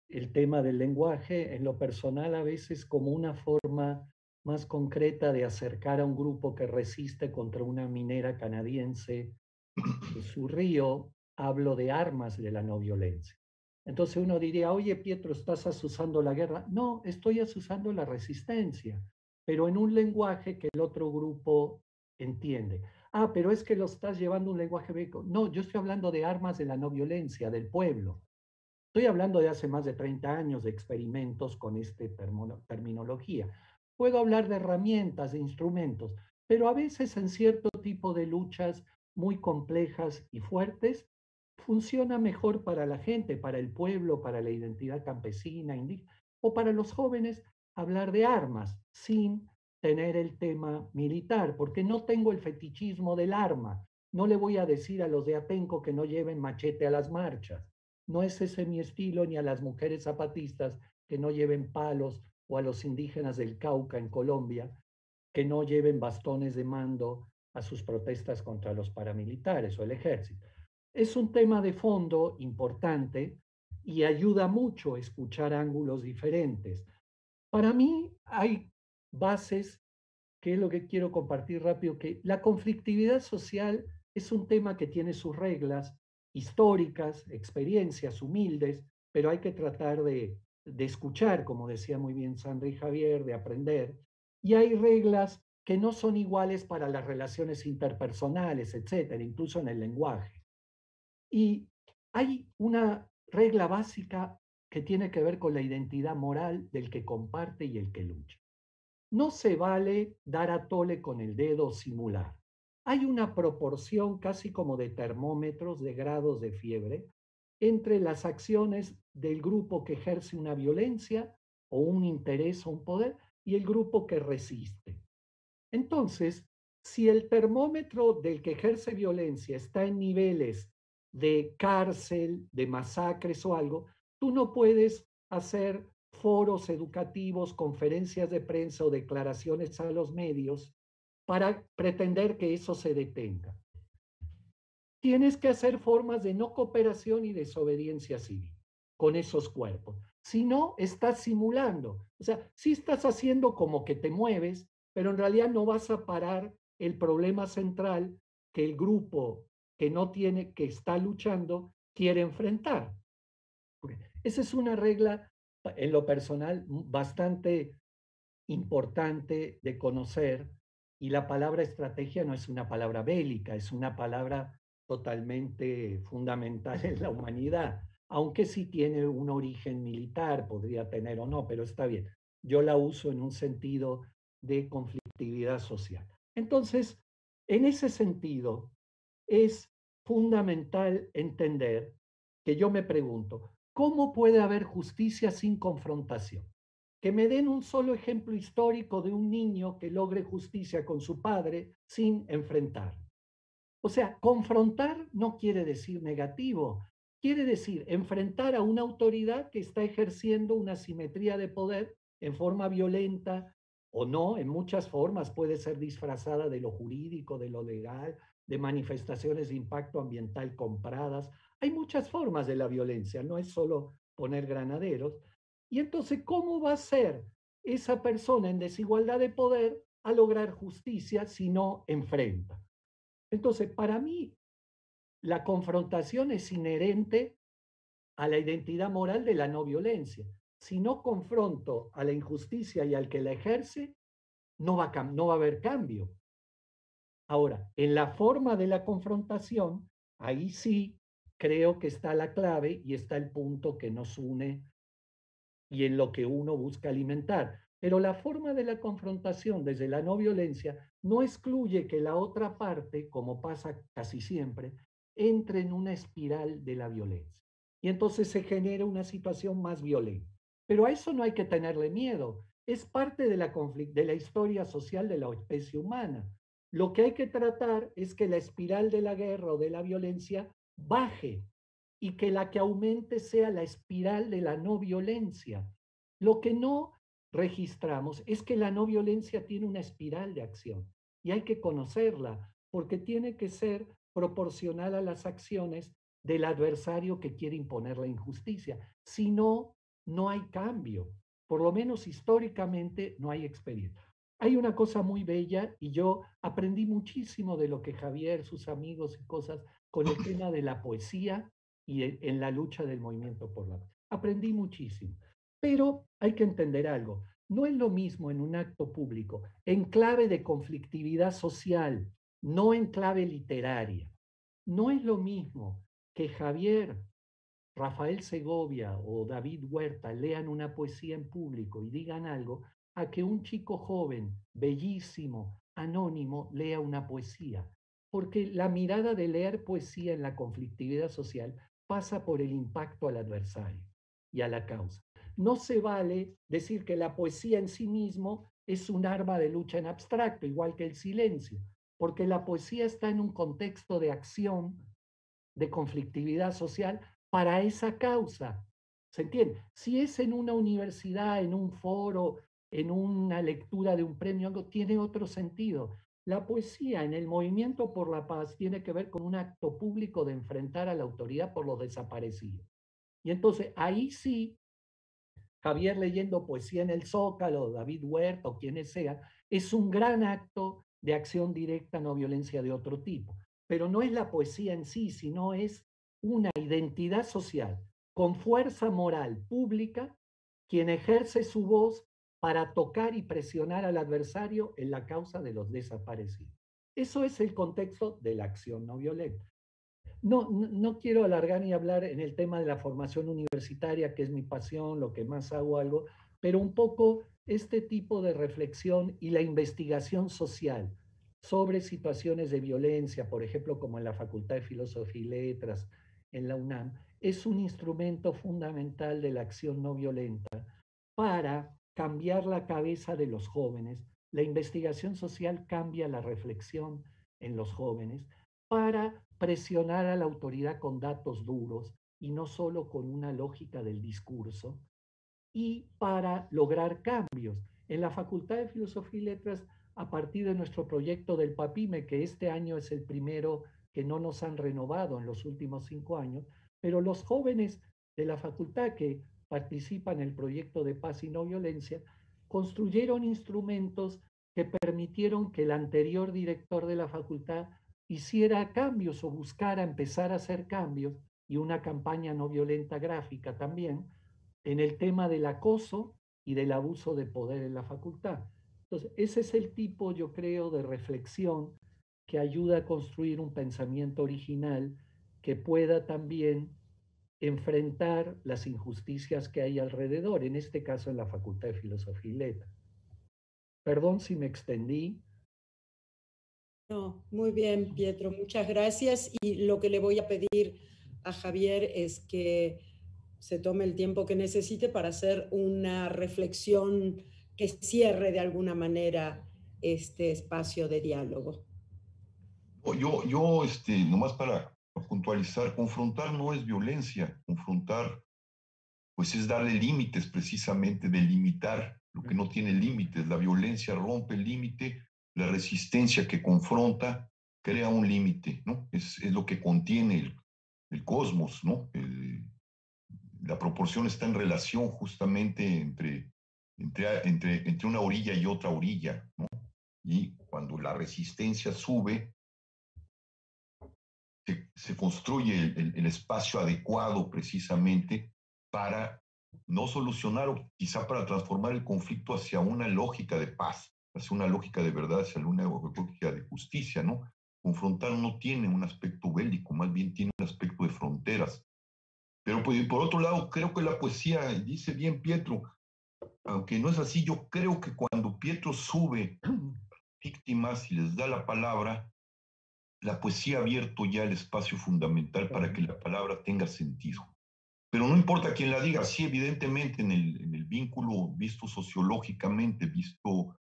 el tema del lenguaje en lo personal a veces como una forma más concreta de acercar a un grupo que resiste contra una minera canadiense en su río. Hablo de armas de la no violencia. Entonces uno diría, oye Pietro, ¿estás asusando la guerra? No, estoy asusando la resistencia, pero en un lenguaje que el otro grupo entiende. Pero es que lo estás llevando a un lenguaje bélico. No, yo estoy hablando de armas de la no violencia, del pueblo. Estoy hablando de hace más de 30 años de experimentos con esta terminología. Puedo hablar de herramientas, de instrumentos, pero a veces en cierto tipo de luchas muy complejas y fuertes, funciona mejor para la gente, para el pueblo, para la identidad campesina, indígena, o para los jóvenes hablar de armas sin tener el tema militar, porque no tengo el fetichismo del arma. No le voy a decir a los de Atenco que no lleven machete a las marchas. No es ese mi estilo, ni a las mujeres zapatistas que no lleven palos, o a los indígenas del Cauca en Colombia que no lleven bastones de mando a sus protestas contra los paramilitares o el ejército. Es un tema de fondo importante y ayuda mucho a escuchar ángulos diferentes. Para mí hay bases, que es lo que quiero compartir rápido, que la conflictividad social es un tema que tiene sus reglas históricas, experiencias humildes, pero hay que tratar de escuchar, como decía muy bien Sandra y Javier, de aprender. Y hay reglas que no son iguales para las relaciones interpersonales, etcétera, incluso en el lenguaje. Y hay una regla básica que tiene que ver con la identidad moral del que comparte y el que lucha. No se vale dar a tole con el dedo o simular. Hay una proporción casi como de termómetros de grados de fiebre entre las acciones del grupo que ejerce una violencia o un interés o un poder y el grupo que resiste. Entonces, si el termómetro del que ejerce violencia está en niveles de cárcel, de masacres o algo, tú no puedes hacer foros educativos, conferencias de prensa o declaraciones a los medios para pretender que eso se detenga. Tienes que hacer formas de no cooperación y desobediencia civil con esos cuerpos. Si no, estás simulando. O sea, sí estás haciendo como que te mueves, pero en realidad no vas a parar el problema central que el grupo que no tiene, que está luchando, quiere enfrentar. Esa es una regla, en lo personal, bastante importante de conocer, y la palabra estrategia no es una palabra bélica, es una palabra totalmente fundamental en la humanidad, aunque sí tiene un origen militar, podría tener o no, pero está bien. Yo la uso en un sentido de conflictividad social. Entonces, en ese sentido, es fundamental entender que yo me pregunto, ¿cómo puede haber justicia sin confrontación? Que me den un solo ejemplo histórico de un niño que logre justicia con su padre sin enfrentar. O sea, confrontar no quiere decir negativo, quiere decir enfrentar a una autoridad que está ejerciendo una simetría de poder en forma violenta o no, en muchas formas, puede ser disfrazada de lo jurídico, de lo legal, de manifestaciones de impacto ambiental compradas. Hay muchas formas de la violencia, no es solo poner granaderos. Y entonces, ¿cómo va a ser esa persona en desigualdad de poder a lograr justicia si no enfrenta? Entonces, para mí, la confrontación es inherente a la identidad moral de la no violencia. Si no confronto a la injusticia y al que la ejerce, no va a haber cambio. Ahora, en la forma de la confrontación, ahí sí creo que está la clave y está el punto que nos une y en lo que uno busca alimentar. Pero la forma de la confrontación desde la no violencia no excluye que la otra parte, como pasa casi siempre, entre en una espiral de la violencia. Y entonces se genera una situación más violenta. Pero a eso no hay que tenerle miedo. Es parte de la historia social de la especie humana. Lo que hay que tratar es que la espiral de la guerra o de la violencia baje y que la que aumente sea la espiral de la no violencia. Lo que no registramos es que la no violencia tiene una espiral de acción y hay que conocerla porque tiene que ser proporcional a las acciones del adversario que quiere imponer la injusticia. Si no, no hay cambio. Por lo menos históricamente no hay experiencia. Hay una cosa muy bella y yo aprendí muchísimo de lo que Javier, sus amigos y cosas con el tema de la poesía y en la lucha del movimiento por la paz. Aprendí muchísimo. Pero hay que entender algo. No es lo mismo en un acto público, en clave de conflictividad social, no en clave literaria. No es lo mismo que Javier, Rafael Segovia o David Huerta lean una poesía en público y digan algo, a que un chico joven, bellísimo, anónimo, lea una poesía. Porque la mirada de leer poesía en la conflictividad social pasa por el impacto al adversario y a la causa. No se vale decir que la poesía en sí mismo es un arma de lucha en abstracto, igual que el silencio, porque la poesía está en un contexto de acción, de conflictividad social para esa causa. ¿Se entiende? Si es en una universidad, en un foro, en una lectura de un premio, algo tiene otro sentido. La poesía en el movimiento por la paz tiene que ver con un acto público de enfrentar a la autoridad por los desaparecidos. Y entonces ahí sí, Javier leyendo poesía en el Zócalo, David Huerta o quienes sean, es un gran acto de acción directa, no violencia de otro tipo. Pero no es la poesía en sí, sino es una identidad social con fuerza moral pública quien ejerce su voz para tocar y presionar al adversario en la causa de los desaparecidos. Eso es el contexto de la acción no violenta. No quiero alargar ni hablar en el tema de la formación universitaria, que es mi pasión, lo que más hago algo, pero un poco este tipo de reflexión y la investigación social sobre situaciones de violencia, por ejemplo, como en la Facultad de Filosofía y Letras, en la UNAM, es un instrumento fundamental de la acción no violenta para cambiar la cabeza de los jóvenes. La investigación social cambia la reflexión en los jóvenes para presionar a la autoridad con datos duros y no solo con una lógica del discurso, y para lograr cambios. En la Facultad de Filosofía y Letras, a partir de nuestro proyecto del PAPIME, que este año es el primero que no nos han renovado en los últimos 5 años, pero los jóvenes de la facultad que participan en el proyecto de paz y no violencia, construyeron instrumentos que permitieron que el anterior director de la facultad hiciera cambios o buscara empezar a hacer cambios, y una campaña no violenta gráfica también, en el tema del acoso y del abuso de poder en la facultad. Entonces, ese es el tipo, yo creo, de reflexión que ayuda a construir un pensamiento original que pueda también enfrentar las injusticias que hay alrededor, en este caso en la Facultad de Filosofía y Letras. Perdón si me extendí. No, muy bien, Pietro, muchas gracias. Y lo que le voy a pedir a Javier es que se tome el tiempo que necesite para hacer una reflexión que cierre de alguna manera este espacio de diálogo. Nomás para puntualizar, confrontar no es violencia, confrontar pues es darle límites precisamente, delimitar lo que no tiene límites. La violencia rompe el límite, la resistencia que confronta crea un límite, ¿no? Es lo que contiene el cosmos, ¿no? La proporción está en relación justamente entre una orilla y otra orilla, ¿no? Y cuando la resistencia sube, se construye el espacio adecuado precisamente para no solucionar o quizá para transformar el conflicto hacia una lógica de paz, hacia una lógica de verdad, hacia una lógica de justicia, ¿no? Confrontar no tiene un aspecto bélico, más bien tiene un aspecto de fronteras. Pero pues, por otro lado, creo que la poesía, dice bien Pietro, aunque no es así, yo creo que cuando Pietro sube víctimas y les da la palabra, la poesía ha abierto ya el espacio fundamental para que la palabra tenga sentido. Pero no importa quién la diga, sí, evidentemente en el vínculo visto sociológicamente, visto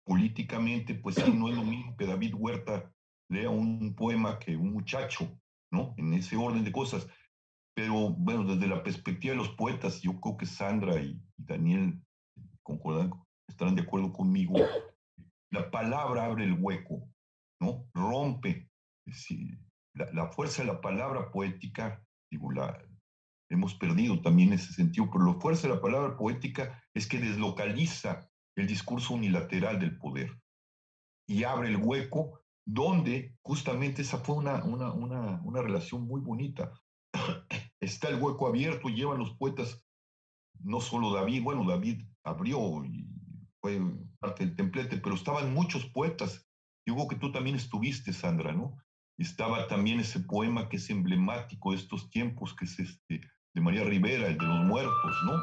políticamente, pues sí, no es lo mismo que David Huerta lea un poema que un muchacho, ¿no? En ese orden de cosas. Pero bueno, desde la perspectiva de los poetas, yo creo que Sandra y Daniel estarán de acuerdo conmigo, la palabra abre el hueco, ¿no? Rompe. La fuerza de la palabra poética, digo, hemos perdido también ese sentido, pero la fuerza de la palabra poética es que deslocaliza el discurso unilateral del poder y abre el hueco donde justamente esa fue una relación muy bonita. Está el hueco abierto y llevan los poetas, no solo David, bueno, David abrió y fue parte del templete, pero estaban muchos poetas. Yo creo que tú también estuviste, Sandra, ¿no? Estaba también ese poema que es emblemático de estos tiempos, que es de María Rivera, el de los muertos, ¿no?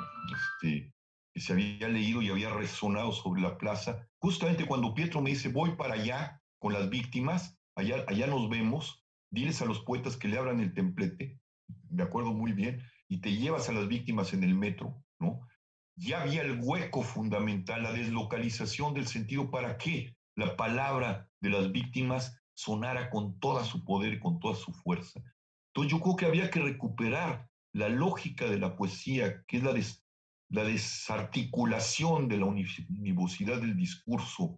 Que se había leído y había resonado sobre la plaza. Justamente cuando Pietro me dice, voy para allá con las víctimas, allá nos vemos, diles a los poetas que le abran el templete, me acuerdo muy bien, y te llevas a las víctimas en el metro, ¿no? Ya había el hueco fundamental, la deslocalización del sentido para que la palabra de las víctimas sonara con toda su poder y con toda su fuerza. Entonces yo creo que había que recuperar la lógica de la poesía, que es la desarticulación de la univocidad del discurso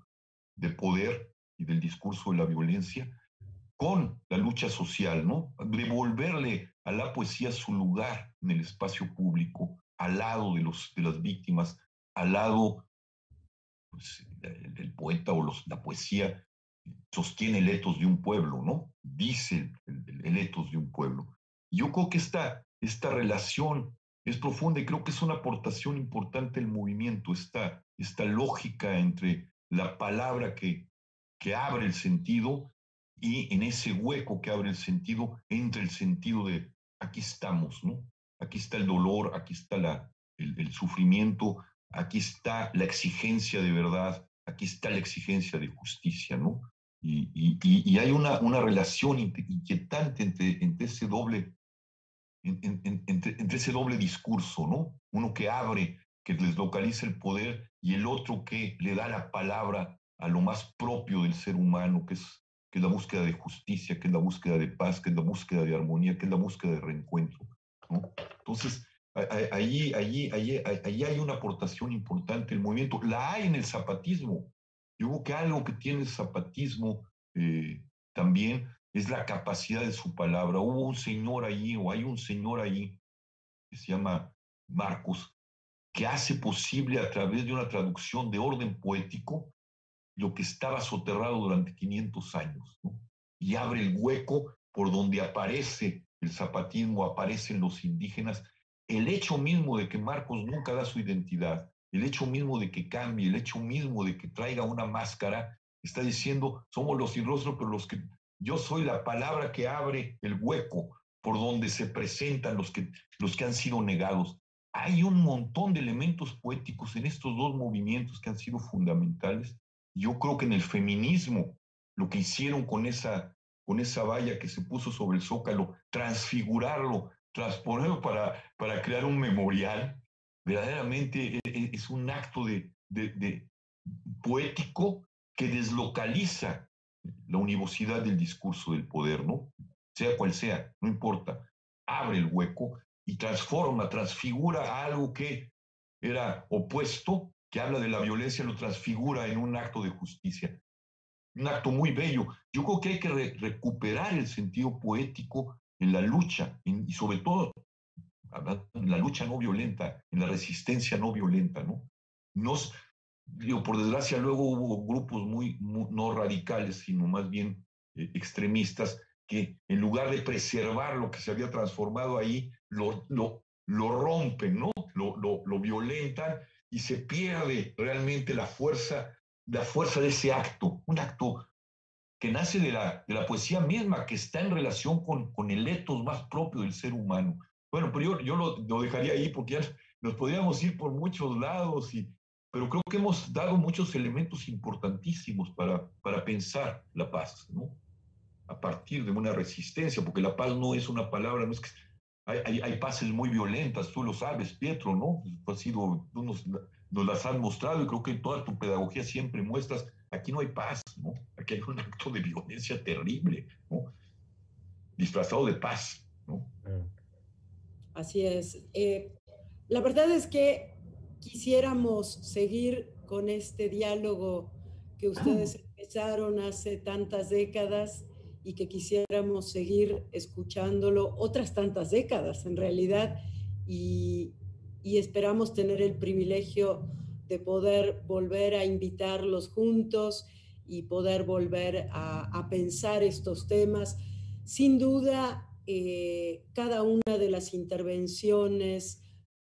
de poder y del discurso de la violencia con la lucha social, ¿no? Devolverle a la poesía su lugar en el espacio público, al lado de las víctimas, al lado, pues, el poeta o la poesía sostiene el etos de un pueblo, ¿no? Dice el etos de un pueblo. Yo creo que esta relación es profunda y creo que es una aportación importante del movimiento, esta lógica entre la palabra que abre el sentido y en ese hueco que abre el sentido entra el sentido de aquí estamos, ¿no? Aquí está el dolor, aquí está el sufrimiento, aquí está la exigencia de verdad, aquí está la exigencia de justicia, ¿no? Y hay una relación inquietante entre ese doble, entre ese doble discurso, ¿no? Uno que abre, que deslocaliza el poder, y el otro que le da la palabra a lo más propio del ser humano, que es la búsqueda de justicia, que es la búsqueda de paz, que es la búsqueda de armonía, que es la búsqueda de reencuentro, ¿no? Entonces, Allí hay una aportación importante del movimiento. La hay en el zapatismo. Yo creo que algo que tiene el zapatismo también es la capacidad de su palabra. Hubo un señor allí, o hay un señor allí, que se llama Marcos, que hace posible a través de una traducción de orden poético lo que estaba soterrado durante 500 años, ¿no? Y abre el hueco por donde aparece el zapatismo, aparecen los indígenas. El hecho mismo de que Marcos nunca da su identidad, el hecho mismo de que cambie, el hecho mismo de que traiga una máscara, está diciendo, somos los sin rostro, pero yo soy la palabra que abre el hueco por donde se presentan los que han sido negados. Hay un montón de elementos poéticos en estos dos movimientos que han sido fundamentales. Yo creo que en el feminismo, lo que hicieron con esa valla que se puso sobre el Zócalo, transfigurarlo, transponerlo para crear un memorial, verdaderamente es un acto de poético que deslocaliza la univocidad del discurso del poder, ¿no? Sea cual sea, no importa. Abre el hueco y transforma, transfigura algo que era opuesto, que habla de la violencia, lo transfigura en un acto de justicia. Un acto muy bello. Yo creo que hay que recuperar el sentido poético en la lucha, y sobre todo en la lucha no violenta, en la resistencia no violenta, ¿no? Nos, digo, por desgracia luego hubo grupos muy no radicales, sino más bien extremistas, que en lugar de preservar lo que se había transformado ahí, lo rompen, ¿no? Lo violentan y se pierde realmente la fuerza de ese acto, un acto que nace de la poesía misma, que está en relación con el etos más propio del ser humano. Bueno, pero yo lo dejaría ahí porque ya nos podríamos ir por muchos lados, pero creo que hemos dado muchos elementos importantísimos para pensar la paz, ¿no? A partir de una resistencia, porque la paz no es una palabra, no es que hay paces muy violentas, tú lo sabes, Pietro, ¿no? Tú nos las has mostrado y creo que en toda tu pedagogía siempre muestras, aquí no hay paz, ¿no? Aquí hay un acto de violencia terrible, ¿no? Disfrazado de paz, ¿no? Así es. La verdad es que quisiéramos seguir con este diálogo que ustedes empezaron hace tantas décadas y que quisiéramos seguir escuchándolo otras tantas décadas en realidad y esperamos tener el privilegio de poder volver a invitarlos juntos y poder volver a pensar estos temas. Sin duda, cada una de las intervenciones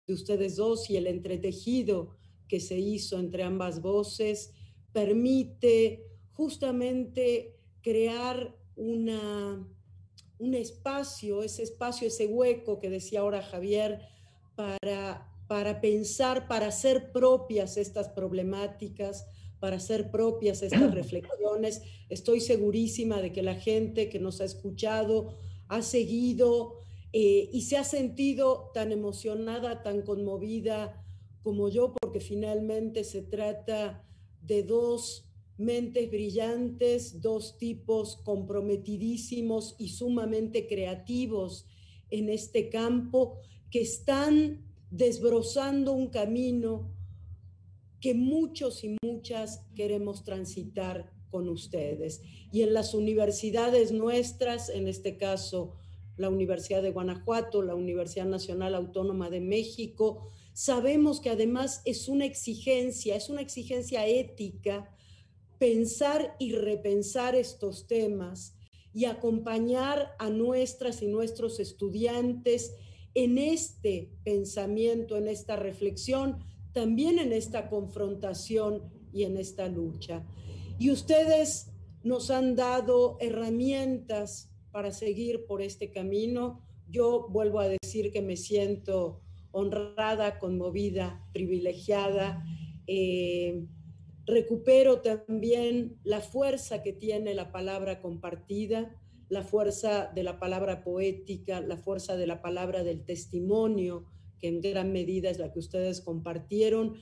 de ustedes dos y el entretejido que se hizo entre ambas voces permite justamente crear un espacio, ese hueco que decía ahora Javier, para pensar, para hacer propias estas problemáticas, para hacer propias estas reflexiones. Estoy segurísima de que la gente que nos ha escuchado ha seguido y se ha sentido tan emocionada, tan conmovida como yo, porque finalmente se trata de dos mentes brillantes, dos tipos comprometidísimos y sumamente creativos en este campo que están desbrozando un camino que muchos y muchas queremos transitar con ustedes. Y en las universidades nuestras, en este caso la Universidad de Guanajuato, la Universidad Nacional Autónoma de México, sabemos que además es una exigencia ética pensar y repensar estos temas y acompañar a nuestras y nuestros estudiantes en este pensamiento, en esta reflexión, también en esta confrontación y en esta lucha. Y ustedes nos han dado herramientas para seguir por este camino. Yo vuelvo a decir que me siento honrada, conmovida, privilegiada. Recupero también la fuerza que tiene la palabra compartida, la fuerza de la palabra poética, la fuerza de la palabra del testimonio, que en gran medida es la que ustedes compartieron,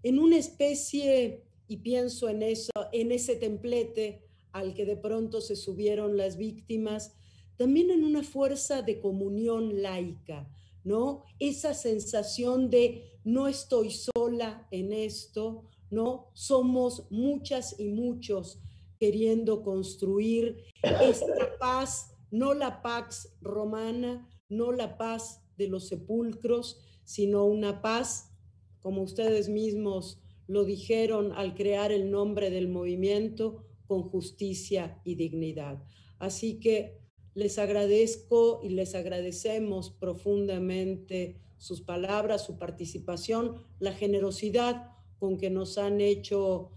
en una especie, y pienso en eso, en ese templete al que de pronto se subieron las víctimas, también en una fuerza de comunión laica. ¿no? Esa sensación de no estoy sola en esto, ¿no? Somos muchas y muchos queriendo construir esta paz, no la pax romana, no la paz de los sepulcros, sino una paz, como ustedes mismos lo dijeron al crear el nombre del movimiento, con justicia y dignidad. Así que les agradezco y les agradecemos profundamente sus palabras, su participación, la generosidad con que nos han hecho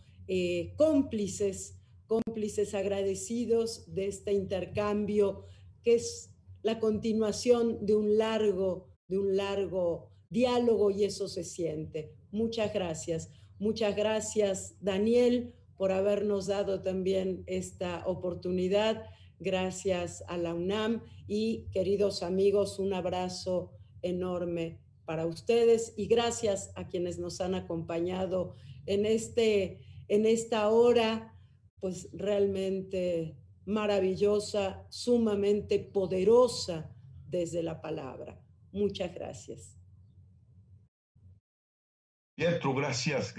cómplices agradecidos de este intercambio que es la continuación de un largo diálogo, y eso se siente. Muchas gracias. Muchas gracias, Daniel, por habernos dado también esta oportunidad. Gracias a la UNAM y, queridos amigos, un abrazo enorme para ustedes y gracias a quienes nos han acompañado en esta hora, pues realmente maravillosa, sumamente poderosa desde la palabra. Muchas gracias. Pietro, gracias.